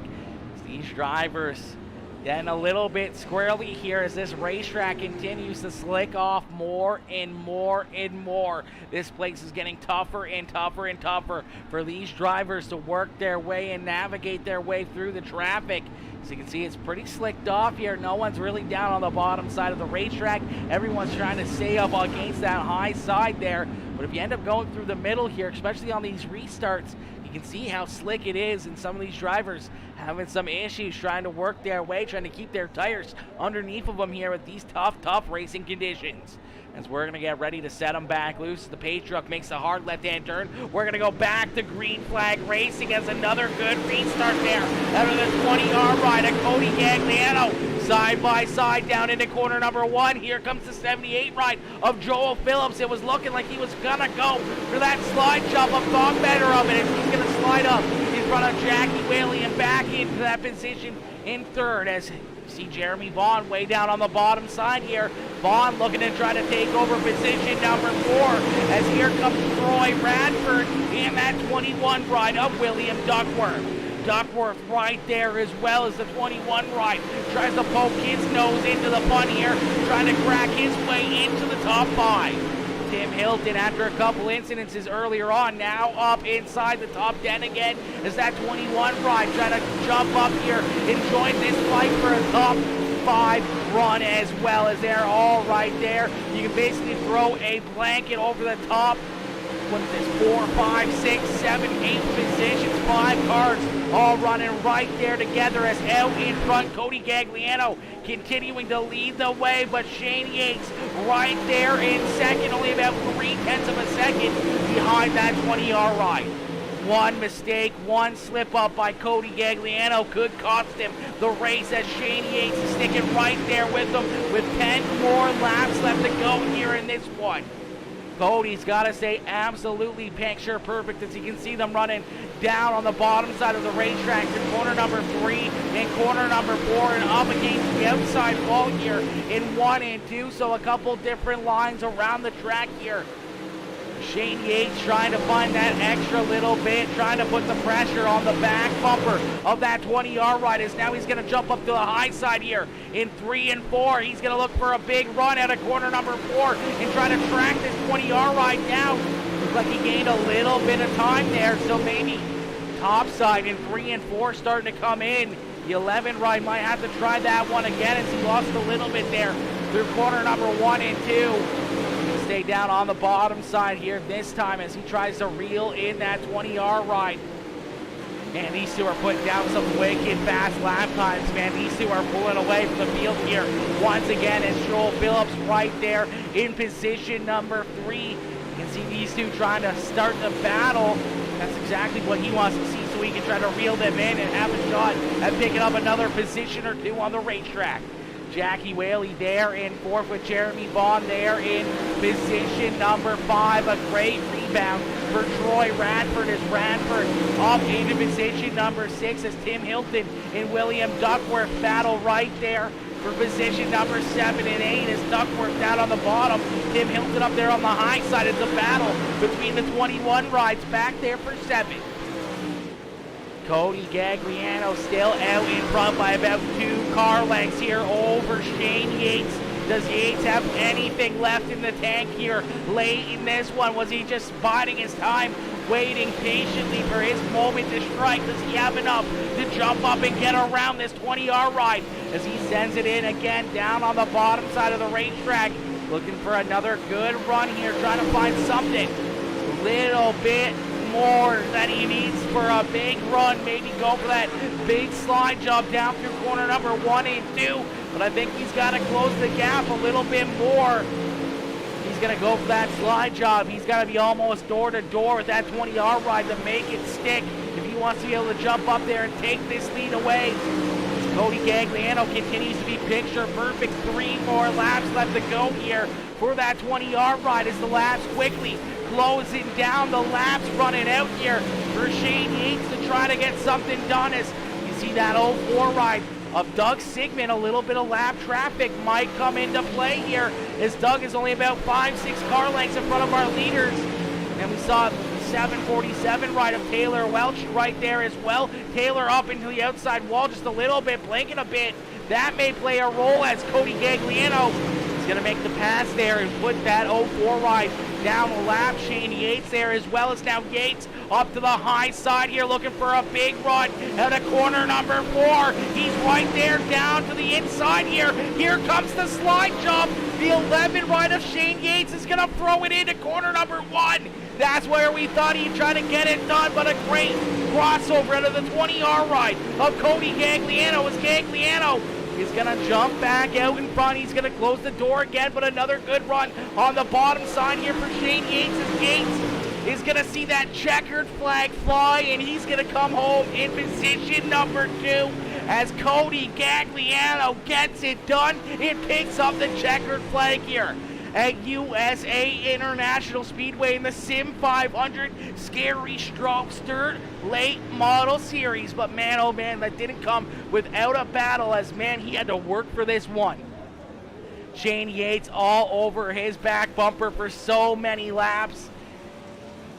These drivers getting a little bit squirrely here as this racetrack continues to slick off more and more and more. This place is getting tougher and tougher and tougher for these drivers to work their way and navigate their way through the traffic. So you can see it's pretty slicked off here. No one's really down on the bottom side of the racetrack. Everyone's trying to stay up against that high side there. But if you end up going through the middle here, especially on these restarts, you can see how slick it is, and some of these drivers having some issues trying to work their way, trying to keep their tires underneath of them here with these tough racing conditions. As we're going to get ready to set them back loose, the pace truck makes a hard left-hand turn. We're going to go back to green flag racing as another good restart there out of the 20R ride of Cody Gagliano. Side by side down into corner number 1. Here comes the 78 ride of Joel Phillips. It was looking like he was going to go for that slide jump. I've thought better of it, and he's going to slide up in front of Jackie Whaley and back into that position in third as see Jeremy Vaughn way down on the bottom side here. Vaughn looking to try to take over position number 4 as here comes Troy Radford in that 21 ride of William Duckworth. Duckworth right there as well as the 21 ride. Tries to poke his nose into the fun here, trying to crack his way into the top 5. Tim Hilton, after a couple incidences earlier on, now up inside the top 10 again as that 21 ride trying to jump up here and join this fight for a top 5 run as well, as they're all right there. You can basically throw a blanket over the top. What is this? 4, 5, 6, 7, 8 positions, 5 cars all running right there together as out in front Cody Gagliano continuing to lead the way, but Shane Yates right there in second, only about 3/10 of a second behind that 20R ride. One mistake, one slip up by Cody Gagliano could cost him the race, as Shane Yates is sticking right there with him with 10 more laps left to go here in this one. Cody's got to stay absolutely picture perfect as you can see them running down on the bottom side of the racetrack in corner number 3 and corner number 4 and up against the outside wall here in 1 and 2. So a couple different lines around the track here. Shane Yates trying to find that extra little bit, trying to put the pressure on the back bumper of that 20R ride, as now he's going to jump up to the high side here in 3 and 4. He's going to look for a big run out of corner number 4 and try to track this 20R ride down. Looks like he gained a little bit of time there, so maybe top side in 3 and 4 starting to come in. The 11 ride might have to try that one again as he lost a little bit there through corner number 1 and 2. Stay down on the bottom side here this time as he tries to reel in that 20R ride. And these two are putting down some wicked fast lap times, man. These two are pulling away from the field here once again as Joel Phillips right there in position number 3. You can see these two trying to start the battle. That's exactly what he wants to see, so he can try to reel them in and have a shot at picking up another position or 2 on the racetrack. Jackie Whaley there in 4th with Jeremy Vaughn there in position number 5. A great rebound for Troy Radford as Radford off into position number 6 as Tim Hilton and William Duckworth battle right there for position number 7 and 8 as Duckworth down on the bottom. Tim Hilton up there on the high side. It's a battle between the 21 rides back there for 7. Cody Gagliano still out in front by about 2 car lengths here over Shane Yates. Does Yates have anything left in the tank here late in this one? Was he just biding his time, waiting patiently for his moment to strike? Does he have enough to jump up and get around this 20R ride as he sends it in again down on the bottom side of the racetrack? Looking for another good run here, trying to find something a little bit more that he needs for a big run. Maybe go for that big slide job down through corner number 1 and 2. But I think he's got to close the gap a little bit more. He's going to go for that slide job. He's got to be almost door to door with that 20R ride to make it stick if he wants to be able to jump up there and take this lead away. Cody Gagliano continues to be picture perfect. 3 more laps left to go here for that 20R ride as the laps quickly closing down. The laps running out here for Shane Yates to try to get something done as you see that 04 ride of Doug Sigmund. A little bit of lap traffic might come into play here as Doug is only about 5-6 car lengths in front of our leaders. And we saw 747 ride of Taylor Welch right there as well. Taylor up into the outside wall just a little bit, blinking a bit. That may play a role as Cody Gagliano is going to make the pass there and put that 04 ride down the lap. Shane Yates there as well as now Yates up to the high side here looking for a big run out of corner number 4. He's right there down to the inside here. Here comes the slide jump. The 11 ride of Shane Yates is going to throw it into corner number 1. That's where we thought he'd try to get it done, but a great crossover out of the 20R ride of Cody Gagliano as Gagliano is going to jump back out in front. He's going to close the door again, but another good run on the bottom side here for Shane Yates as Yates is going to see that checkered flag fly, and he's going to come home in position number 2 as Cody Gagliano gets it done. It picks up the checkered flag here at USA International Speedway in the SIM500 Scary Strokes Dirt Late Model Series. But man, oh man, that didn't come without a battle as man, he had to work for this one. Shane Yates all over his back bumper for so many laps.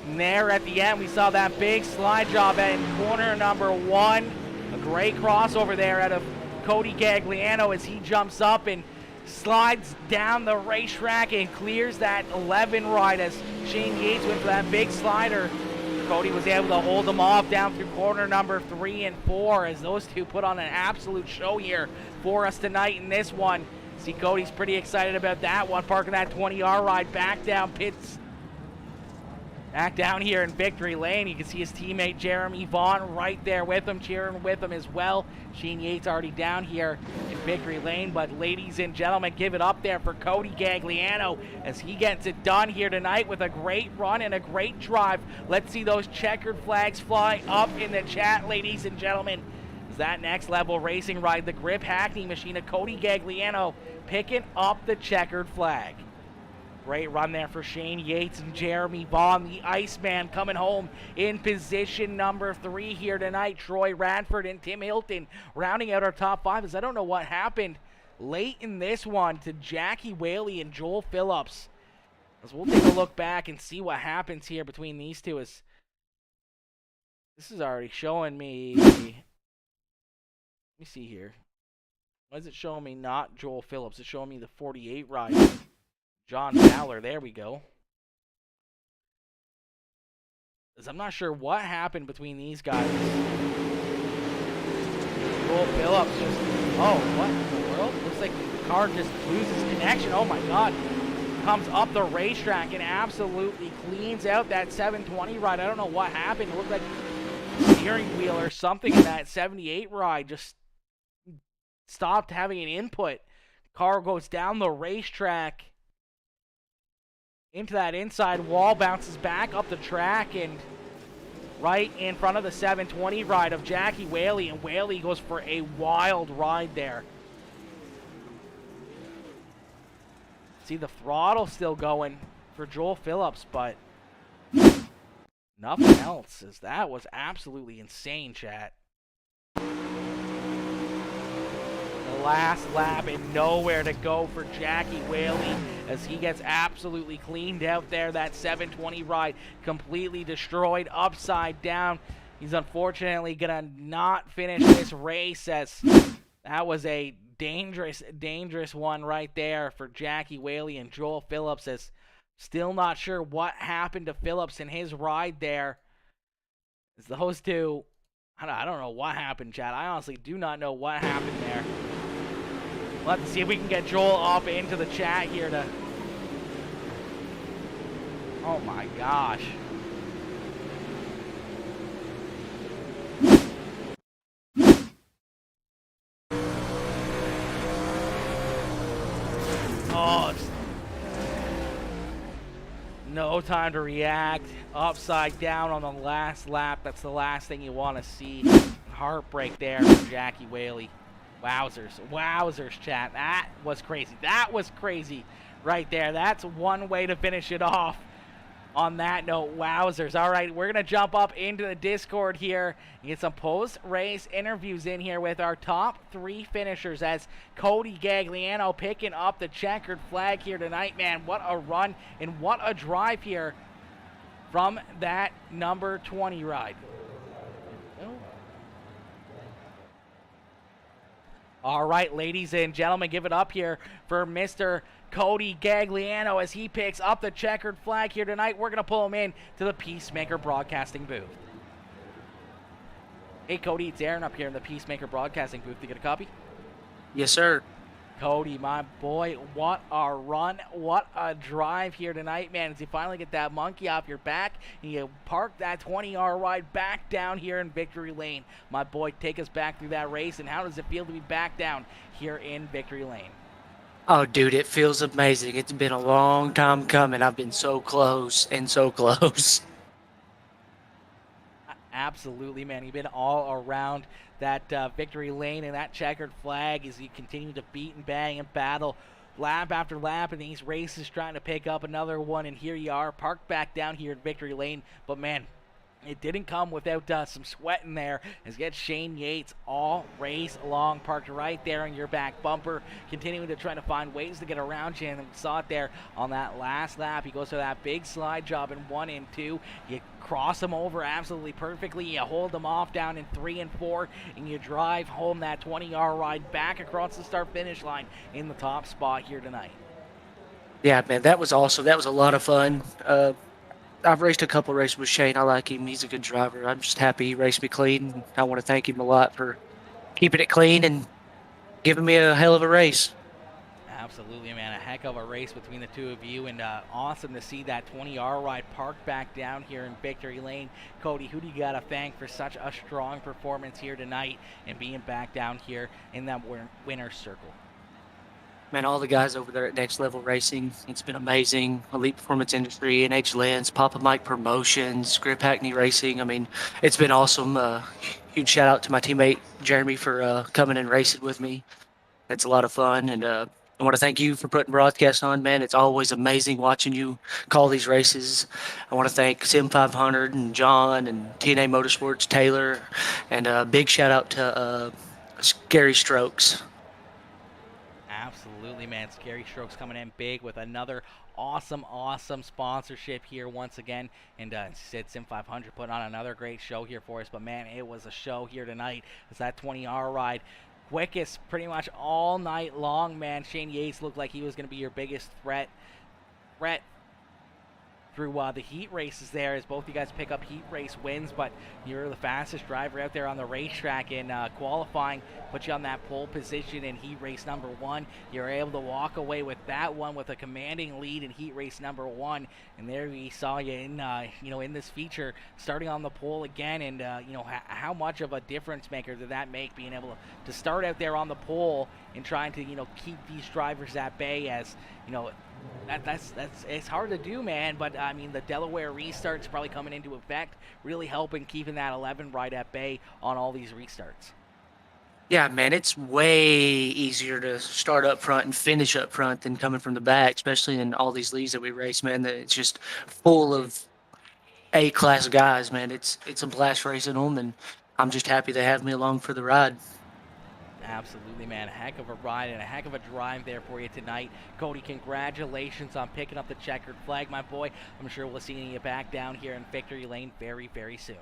And there at the end, we saw that big slide job in corner number 1. A great crossover there out of Cody Gagliano as he jumps up and slides down the racetrack and clears that 11 ride as Shane Yates went for that big slider. Cody was able to hold them off down through corner number 3 and 4 as those two put on an absolute show here for us tonight in this one. See, Cody's pretty excited about that one, parking that 20R ride back down pits. Back down here in victory lane, you can see his teammate Jeremy Vaughn right there with him, cheering with him as well. Shane Yates already down here in victory lane, but ladies and gentlemen, give it up there for Cody Gagliano as he gets it done here tonight with a great run and a great drive. Let's see those checkered flags fly up in the chat, ladies and gentlemen. Is that next level racing ride, the grip hackney machine of Cody Gagliano picking up the checkered flag. Great run there for Shane Yates and Jeremy Vaughn, the Iceman, coming home in position number 3 here tonight. Troy Radford and Tim Hilton rounding out our top 5 as I don't know what happened late in this one to Jackie Whaley and Joel Phillips. As we'll take a look back and see what happens here between these two. As this is already showing me, let me see here. Why is it showing me not Joel Phillips? It's showing me the 48 ride. John Fowler, there we go. As I'm not sure what happened between these guys. Joel Phillips just, oh, what in the world? Looks like the car just loses connection. Oh my God. Comes up the racetrack and absolutely cleans out that 720 ride. I don't know what happened. It looked like a steering wheel or something in that 78 ride just stopped having an input. Car goes down the racetrack into that inside wall, bounces back up the track and right in front of the 720 ride of Jackie Whaley, and Whaley goes for a wild ride there. See the throttle still going for Joel Phillips, but nothing else, as that was absolutely insane, chat. Last lap and nowhere to go for Jackie Whaley as he gets absolutely cleaned out there. That 720 ride completely destroyed upside down. He's unfortunately gonna not finish this race as that was a dangerous one right there for Jackie Whaley and Joel Phillips. Is still not sure what happened to Phillips in his ride there. As those two, I don't know what happened, Chad. I honestly do not know what happened there. We'll have to see if we can get Joel up into the chat here to... Oh my gosh. Oh, it's no time to react. Upside down on the last lap. That's the last thing you want to see. Heartbreak there for Jackie Whaley. Wowzers, chat. That was crazy. That was crazy right there. That's one way to finish it off. On that note, wowzers. All right, we're going to jump up into the Discord here and get some post-race interviews in here with our top 3 finishers as Cody Gagliano picking up the checkered flag here tonight. Man, what a run and what a drive here from that number 20 ride. All right, ladies and gentlemen, give it up here for Mr. Cody Gagliano as he picks up the checkered flag here tonight. We're going to pull him in to the Peacemaker Broadcasting booth. Hey, Cody, it's Aaron up here in the Peacemaker Broadcasting booth. You get a copy? Yes, sir. Cody, my boy, what a run, what a drive here tonight, man. As you finally get that monkey off your back and you park that 20R ride back down here in Victory Lane. My boy, take us back through that race, and how does it feel to be back down here in Victory Lane? Oh, dude, it feels amazing. It's been a long time coming. I've been so close and so close. Absolutely, man. You've been all around that Victory Lane and that checkered flag as you continue to beat and bang and battle lap after lap in these races, trying to pick up another one. And here you are, parked back down here at Victory Lane. But, man, it didn't come without some sweat in there, as you get Shane Yates all race long, parked right there on your back bumper, continuing to try to find ways to get around you. And we saw it there on that last lap. He goes for that big slide job in 1 and 2. You cross him over absolutely perfectly. You hold him off down in 3 and 4, and you drive home that 20R ride back across the start-finish line in the top spot here tonight. Yeah, man, that was awesome. That was a lot of fun. I've raced a couple races with Shane. I like him. He's a good driver. I'm just happy he raced me clean. I want to thank him a lot for keeping it clean and giving me a hell of a race. Absolutely, man. A heck of a race between the two of you, and awesome to see that 20R ride parked back down here in Victory Lane. Cody, who do you got to thank for such a strong performance here tonight and being back down here in that winner's circle? Man, all the guys over there at Next Level Racing, it's been amazing. Elite Performance Industry, NH Lens, Papa Mike Promotions, Grip Hackney Racing. I mean, it's been awesome. Huge shout out to my teammate Jeremy for coming and racing with me. It's a lot of fun, and I want to thank you for putting broadcasts on, man. It's always amazing watching you call these races. I want to thank SIM500 and John and TNA Motorsports, Taylor, and a big shout out to Scary Strokes. Absolutely, man. Scary Strokes coming in big with another awesome sponsorship here once again. And said SIM500 put on another great show here for us. But, man, it was a show here tonight. It's that 20R ride. Quickest pretty much all night long, man. Shane Yates looked like he was going to be your biggest threat through the heat races there, as both you guys pick up heat race wins, but you're the fastest driver out there on the racetrack in qualifying, put you on that pole position in heat race number 1. You're able to walk away with that one with a commanding lead in heat race number 1, and there we saw you in in this feature starting on the pole again. And how much of a difference maker did that make, being able to start out there on the pole and trying to keep these drivers at bay, as that's it's hard to do, man. But I mean, the Delaware restarts probably coming into effect, really helping keeping that 11 right at bay on all these restarts. Yeah, man, it's way easier to start up front and finish up front than coming from the back, especially in all these leagues that we race, man. It's just full of A-class guys, man. It's a blast racing them, and I'm just happy they have me along for the ride. Absolutely, man. A heck of a ride and a heck of a drive there for you tonight. Cody, congratulations on picking up the checkered flag, my boy. I'm sure we'll see you back down here in Victory Lane very, very soon.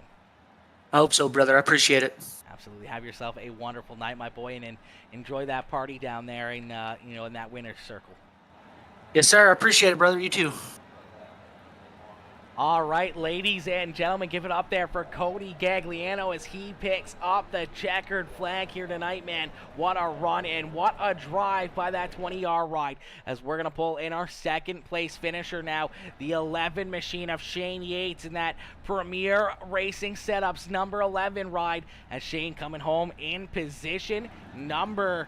I hope so, brother. I appreciate it. Absolutely. Have yourself a wonderful night, my boy, and enjoy that party down there in in that winner's circle. Yes, sir. I appreciate it, brother. You too. All right, ladies and gentlemen, give it up there for Cody Gagliano as he picks up the checkered flag here tonight, man. What a run and what a drive by that 20R ride, as we're going to pull in our second place finisher now, the 11 machine of Shane Yates in that Premier Racing Setups number 11 ride, as Shane coming home in position number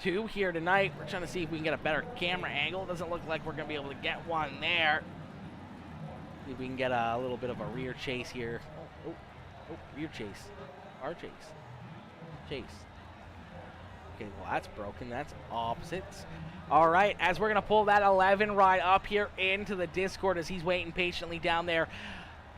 2 here tonight. We're trying to see if we can get a better camera angle. It doesn't look like we're going to be able to get one there. See if we can get a little bit of a rear chase here. Oh, rear chase. Our chase. Chase. Okay, well, that's broken. That's opposites. All right, as we're going to pull that 11 ride up here into the Discord as he's waiting patiently down there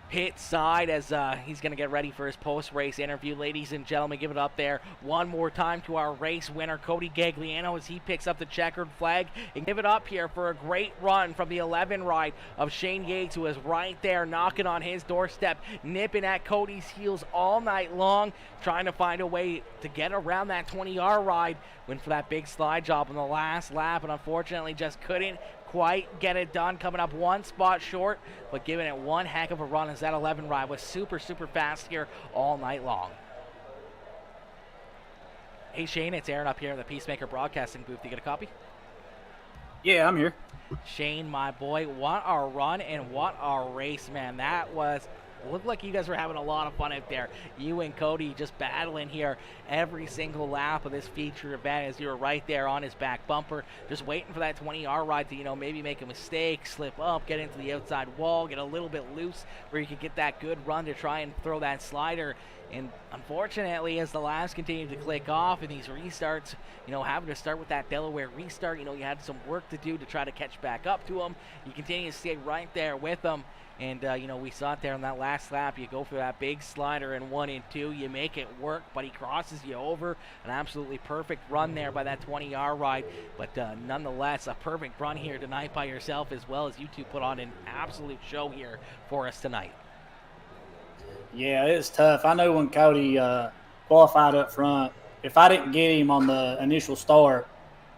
pit side as he's going to get ready for his post-race interview. Ladies and gentlemen, give it up there one more time to our race winner, Cody Gagliano, as he picks up the checkered flag. And give it up here for a great run from the 11 ride of Shane Yates, who is right there knocking on his doorstep, nipping at Cody's heels all night long, trying to find a way to get around that 20R ride. Went for that big slide job on the last lap, and unfortunately just couldn't quite get it done, coming up one spot short, but giving it one heck of a run as that 11 ride was super fast here all night long. Hey Shane, it's Aaron up here in the Peacemaker Broadcasting booth. You get a copy? Yeah, I'm here. Shane, my boy, what a run and what a race, man. That was, looked like you guys were having a lot of fun out there. You and Cody just battling here every single lap of this feature event as you were right there on his back bumper, just waiting for that 20R ride to, maybe make a mistake, slip up, get into the outside wall, get a little bit loose where you could get that good run to try and throw that slider. And unfortunately, as the laps continued to click off and these restarts, having to start with that Delaware restart, you had some work to do to try to catch back up to him. You continue to stay right there with him. And, we saw it there on that last lap. You go for that big slider in 1 and 2. You make it work, but he crosses you over. An absolutely perfect run there by that 20R ride. But nonetheless, a perfect run here tonight by yourself, as well as you two put on an absolute show here for us tonight. Yeah, it's tough. I know when Cody qualified up front, if I didn't get him on the initial start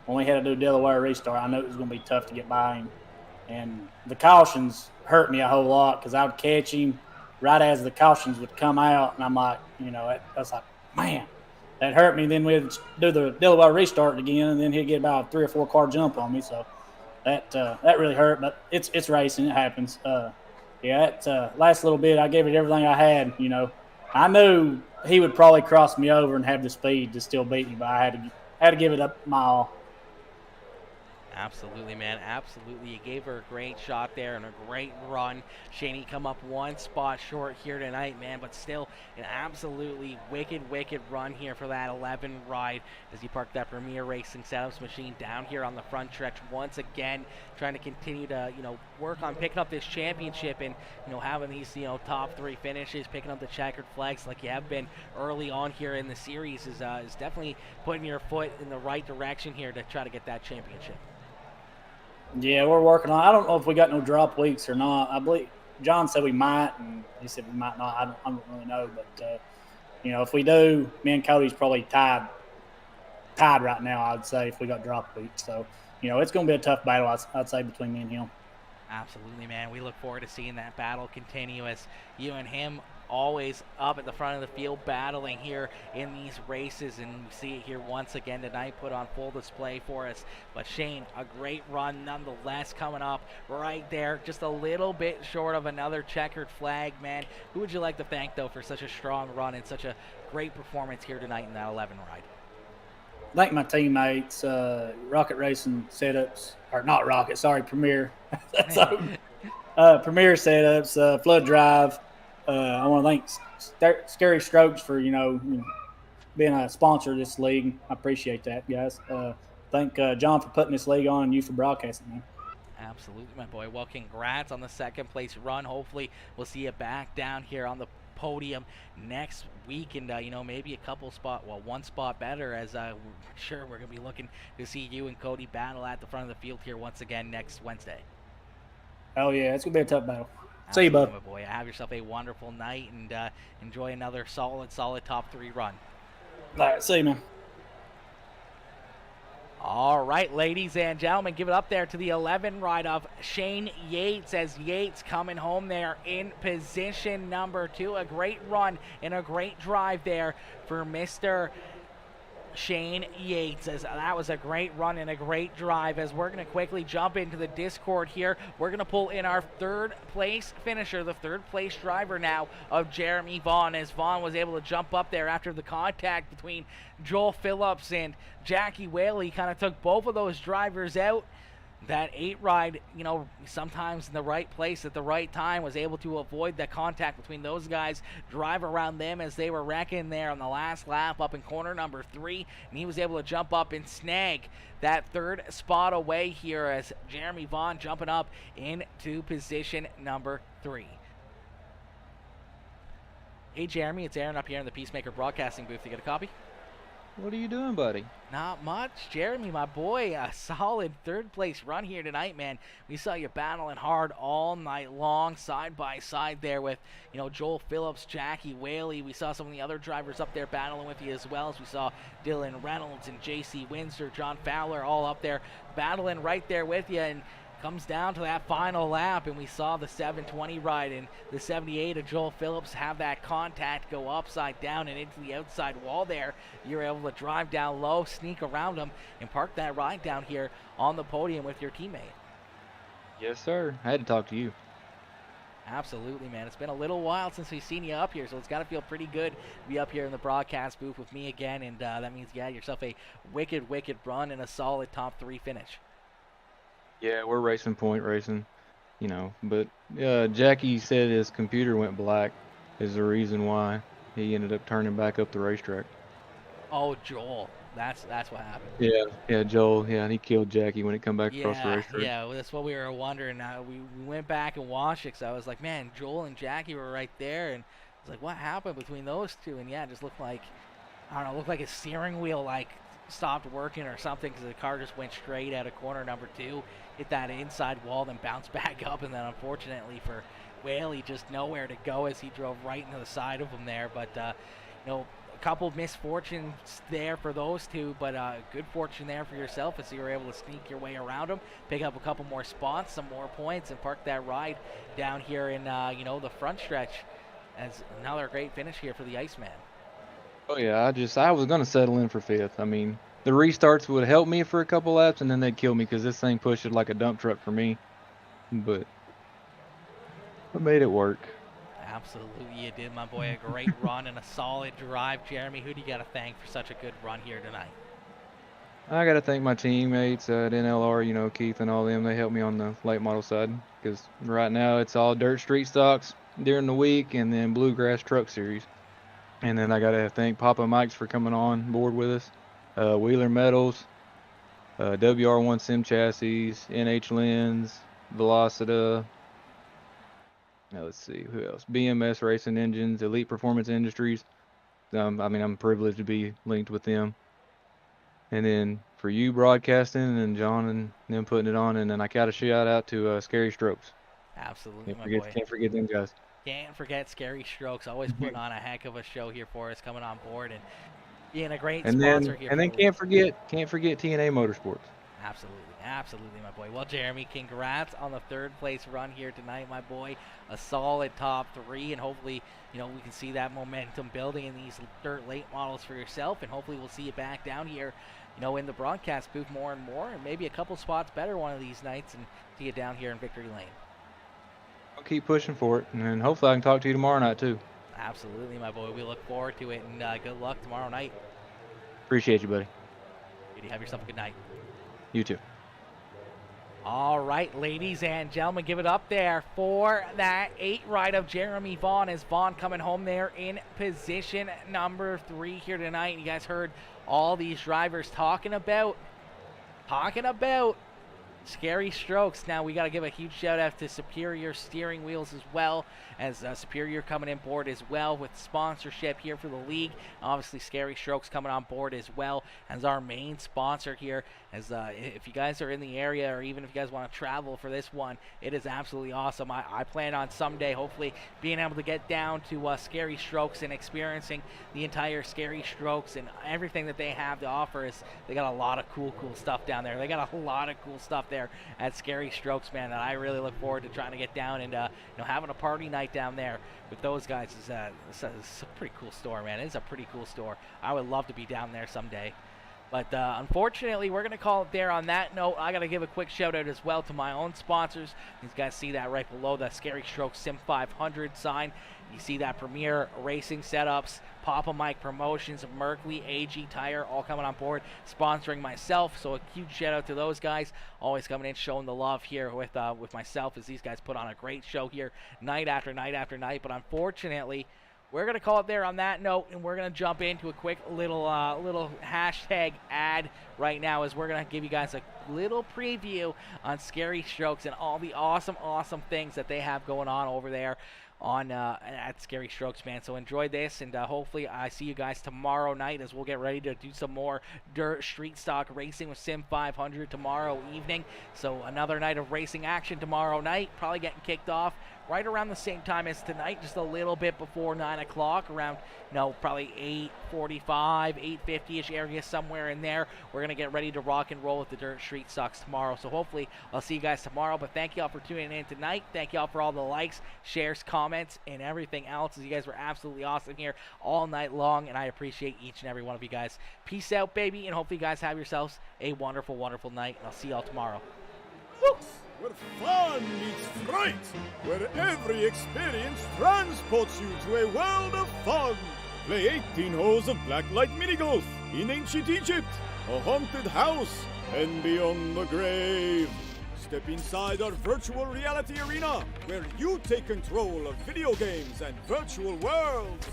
when we had to do Delaware restart, I knew it was going to be tough to get by him. And the cautions hurt me a whole lot because I would catch him right as the cautions would come out, and I'm like, that's like, man, that hurt me. Then we'd do the Delaware restart again, and then he'd get about a 3 or 4 car jump on me. So that really hurt, but it's racing. It happens. That last little bit, I gave it everything I had. I knew he would probably cross me over and have the speed to still beat me, but I had to give it up my all. Absolutely, man. Absolutely. You gave her a great shot there and a great run. Shaney come up one spot short here tonight, man, but still an absolutely wicked run here for that 11 ride as you park that Premier Racing Setups machine down here on the front stretch once again, trying to continue to, work on picking up this championship and, having these, top 3 finishes, picking up the checkered flags like you have been early on here in the series is definitely putting your foot in the right direction here to try to get that championship. Yeah, we're working on it. I don't know if we got no drop weeks or not. I believe John said we might, and he said we might not. I don't really know. But, if we do, me and Cody's probably tied right now, I'd say, if we got drop weeks. So, it's going to be a tough battle, I'd say, between me and him. Absolutely, man. We look forward to seeing that battle continue as you and him always up at the front of the field battling here in these races, and we see it here once again tonight put on full display for us. But Shane, a great run nonetheless coming up right there, just a little bit short of another checkered flag, man. Who would you like to thank, though, for such a strong run and such a great performance here tonight in that 11 ride? Thank my teammates, Rocket Racing Setups, or not Rocket, sorry, Premier. Premier Setups, Flood Drive. I want to thank Scary Strokes for, being a sponsor of this league. I appreciate that, guys. Thank John for putting this league on and you for broadcasting, man. Absolutely, my boy. Well, congrats on the second place run. Hopefully we'll see you back down here on the podium next week and, maybe one spot better as we're sure we're going to be looking to see you and Cody battle at the front of the field here once again next Wednesday. Oh, yeah, it's going to be a tough battle. See you, bud. My boy. Have yourself a wonderful night and enjoy another solid top 3 run. All right, see you, man. All right, ladies and gentlemen, give it up there to the 11 ride of Shane Yates, as Yates coming home there in position number 2. A great run and a great drive there for Mr. Shane Yates, as that was a great run and a great drive. As we're going to quickly jump into the Discord here, we're going to pull in our 3rd place finisher, the 3rd place driver now of Jeremy Vaughn, as Vaughn was able to jump up there after the contact between Joel Phillips and Jackie Whaley. Kind of took both of those drivers out. That 8 ride, you know, sometimes in the right place at the right time, was able to avoid the contact between those guys, drive around them as they were wrecking there on the last lap up in corner number 3, and he was able to jump up and snag that 3rd spot away here, as Jeremy Vaughn jumping up into position number 3. Hey Jeremy, it's Aaron up here in the Peacemaker Broadcasting booth. You get a copy? What are you doing, buddy? Not much. Jeremy, my boy, a solid 3rd place run here tonight, man. We saw you battling hard all night long, side by side there with, you know, Joel Phillips, Jackie Whaley. We saw some of the other drivers up there battling with you as well, as we saw Dylan Reynolds and JC Windsor, John Fowler all up there battling right there with you. And comes down to that final lap, and we saw the 720 ride and the 78 of Joel Phillips have that contact go upside down and into the outside wall there. You're able to drive down low, sneak around him, and park that ride down here on the podium with your teammate. Yes, sir. I had to talk to you. Absolutely, man. It's been a little while since we've seen you up here, so it's got to feel pretty good to be up here in the broadcast booth with me again, and that means you had yourself a wicked run and a solid top 3 finish. Yeah, we're racing point racing, you know, but Jackie said his computer went black is the reason why he ended up turning back up the racetrack. Oh, Joel. That's what happened. Yeah, Joel. Yeah, and he killed Jackie when it come back across the racetrack. Yeah, well, that's what we were wondering. We went back and watched it, because I was like, man, Joel and Jackie were right there, and I was like, what happened between those two? And yeah, it just looked like, I don't know, looked like his steering wheel stopped working or something, because the car just went straight out of corner number 2, hit that inside wall, then bounced back up, and then unfortunately for Whaley, just nowhere to go as he drove right into the side of him there. But you know, a couple of misfortunes there for those two, but good fortune there for yourself, as you were able to sneak your way around them, pick up a couple more spots, some more points, and park that ride down here in you know, the front stretch, as another great finish here for the Iceman. Oh yeah, I was gonna settle in for 5th. I mean, the restarts would help me for a couple laps, and then they'd kill me because this thing pushed it like a dump truck for me. But I made it work. Absolutely, you did, my boy. A great run and a solid drive. Jeremy, who do you got to thank for such a good run here tonight? I got to thank my teammates at NLR, you know, Keith and all them. They helped me on the late model side, because right now it's all dirt street stocks during the week, and then bluegrass truck series. And then I got to thank Papa Mike's for coming on board with us. Wheeler Metals, WR1 Sim Chassis, NH Lens, Velocita. Now let's see, who else? BMS Racing Engines, Elite Performance Industries. I mean, I'm privileged to be linked with them. And then for you broadcasting, and John and them putting it on. And then I got a shout out to Scary Strokes. Absolutely, my boy. Can't forget them guys. Can't forget Scary Strokes. Always putting on a heck of a show here for us, coming on board and being a great sponsor here. And then can't forget TNA Motorsports. Absolutely, my boy. Well, Jeremy, congrats on the 3rd place run here tonight, my boy. A solid top 3, and hopefully, you know, we can see that momentum building in these dirt late models for yourself, and hopefully we'll see you back down here, you know, in the broadcast booth more and more, and maybe a couple spots better one of these nights, and see you down here in Victory Lane. I'll keep pushing for it, and hopefully I can talk to you tomorrow night too. Absolutely, my boy. We look forward to it, and good luck tomorrow night. Appreciate you, buddy. You have yourself a good night. You too. All right, ladies and gentlemen, give it up there for that 8 ride of Jeremy Vaughn, as Vaughn coming home there in position number 3 here tonight. You guys heard all these drivers talking about Scary Strokes. Now we got to give a huge shout out to Superior Steering Wheels as well, as Superior coming in board as well with sponsorship here for the league. Obviously Scary Strokes coming on board as well as our main sponsor here. As if you guys are in the area, or even if you guys want to travel for this one, it is absolutely awesome. I plan on someday hopefully being able to get down to Scary Strokes and experiencing the entire Scary Strokes and everything that they have to offer. Is they got a lot of cool stuff down there. They got a lot of cool stuff there at Scary Strokes, man, that I really look forward to trying to get down and having a party night down there with those guys. It's a pretty cool store, man. It's a pretty cool store. I would love to be down there someday. But unfortunately, we're going to call it there on that note. I got to give a quick shout out as well to my own sponsors. You guys see that right below the Scary Strokes SIM500 sign. You see that Premier Racing Setups, Papa Mike Promotions, Merkley AG Tire, all coming on board, sponsoring myself. So a huge shout out to those guys, always coming in, showing the love here with myself, as these guys put on a great show here night after night after night. But unfortunately, we're going to call it there on that note, and we're going to jump into a quick little hashtag ad right now, as we're going to give you guys a little preview on Scary Strokes and all the awesome things that they have going on over there at Scary Strokes, man. So enjoy this, and hopefully I see you guys tomorrow night as we'll get ready to do some more dirt street stock racing with SIM500 tomorrow evening. So another night of racing action tomorrow night, probably getting kicked off right around the same time as tonight, just a little bit before 9 o'clock, around, probably 8:45, 8:50-ish area, somewhere in there. We're going to get ready to rock and roll with the dirt street stocks tomorrow. So hopefully I'll see you guys tomorrow. But thank y'all for tuning in tonight. Thank y'all for all the likes, shares, comments, and everything else, as you guys were absolutely awesome here all night long, and I appreciate each and every one of you guys. Peace out, baby, and hopefully you guys have yourselves a wonderful night, and I'll see y'all tomorrow. Woo! Where fun meets fright, where every experience transports you to a world of fun. Play 18 holes of blacklight mini golf in ancient Egypt, a haunted house, and beyond the grave. Step inside our virtual reality arena, where you take control of video games and virtual worlds.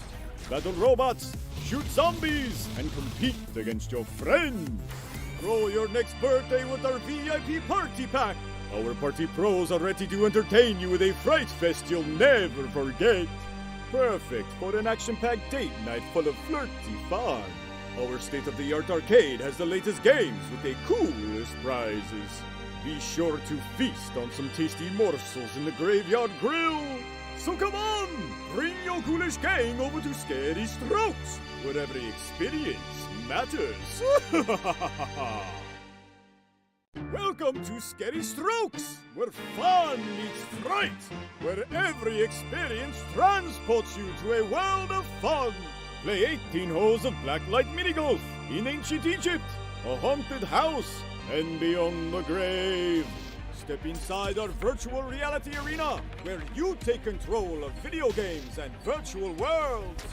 Battle robots, shoot zombies, and compete against your friends. Throw your next birthday with our VIP party pack. Our party pros are ready to entertain you with a fright fest you'll never forget. Perfect for an action-packed date night full of flirty fun. Our state-of-the-art arcade has the latest games with the coolest prizes. Be sure to feast on some tasty morsels in the Graveyard Grill. So come on, bring your ghoulish gang over to Scary Strokes, where every experience matters. Welcome to Scary Strokes, where fun meets fright, where every experience transports you to a world of fun. Play 18 holes of blacklight mini golf in ancient Egypt, a haunted house, and beyond the grave. Step inside our virtual reality arena, where you take control of video games and virtual worlds.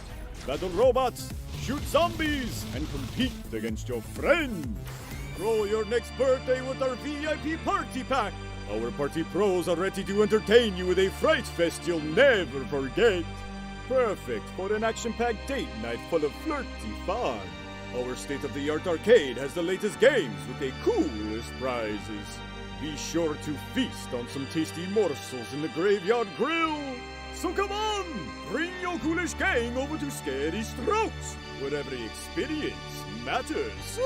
Battle robots, shoot zombies, and compete against your friends. Throw your next birthday with our VIP party pack. Our party pros are ready to entertain you with a fright fest you'll never forget. Perfect for an action-packed date night full of flirty fun. Our state-of-the-art arcade has the latest games with the coolest prizes. Be sure to feast on some tasty morsels in the Graveyard Grill. So come on, bring your ghoulish gang over to Scary Strokes, where every experience matters.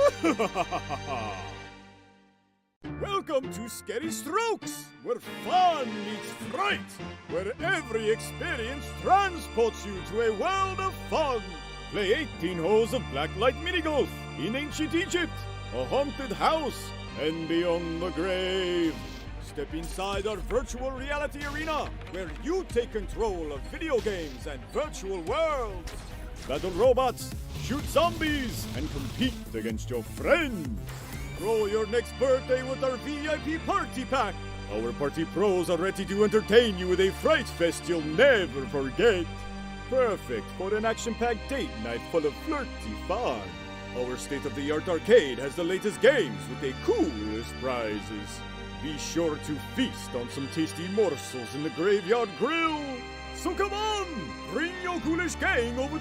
Welcome to Scary Strokes, where fun meets fright, where every experience transports you to a world of fun. Play 18 holes of blacklight mini golf in ancient Egypt, a haunted house, and beyond the grave. Step inside our virtual reality arena, where you take control of video games and virtual worlds. Battle robots, shoot zombies, and compete against your friends. Throw your next birthday with our VIP party pack. Our party pros are ready to entertain you with a fright fest you'll never forget. Perfect for an action-packed date night full of flirty fun. Our state-of-the-art arcade has the latest games with the coolest prizes. Be sure to feast on some tasty morsels in the Graveyard Grill. So come on, bring your ghoulish gang over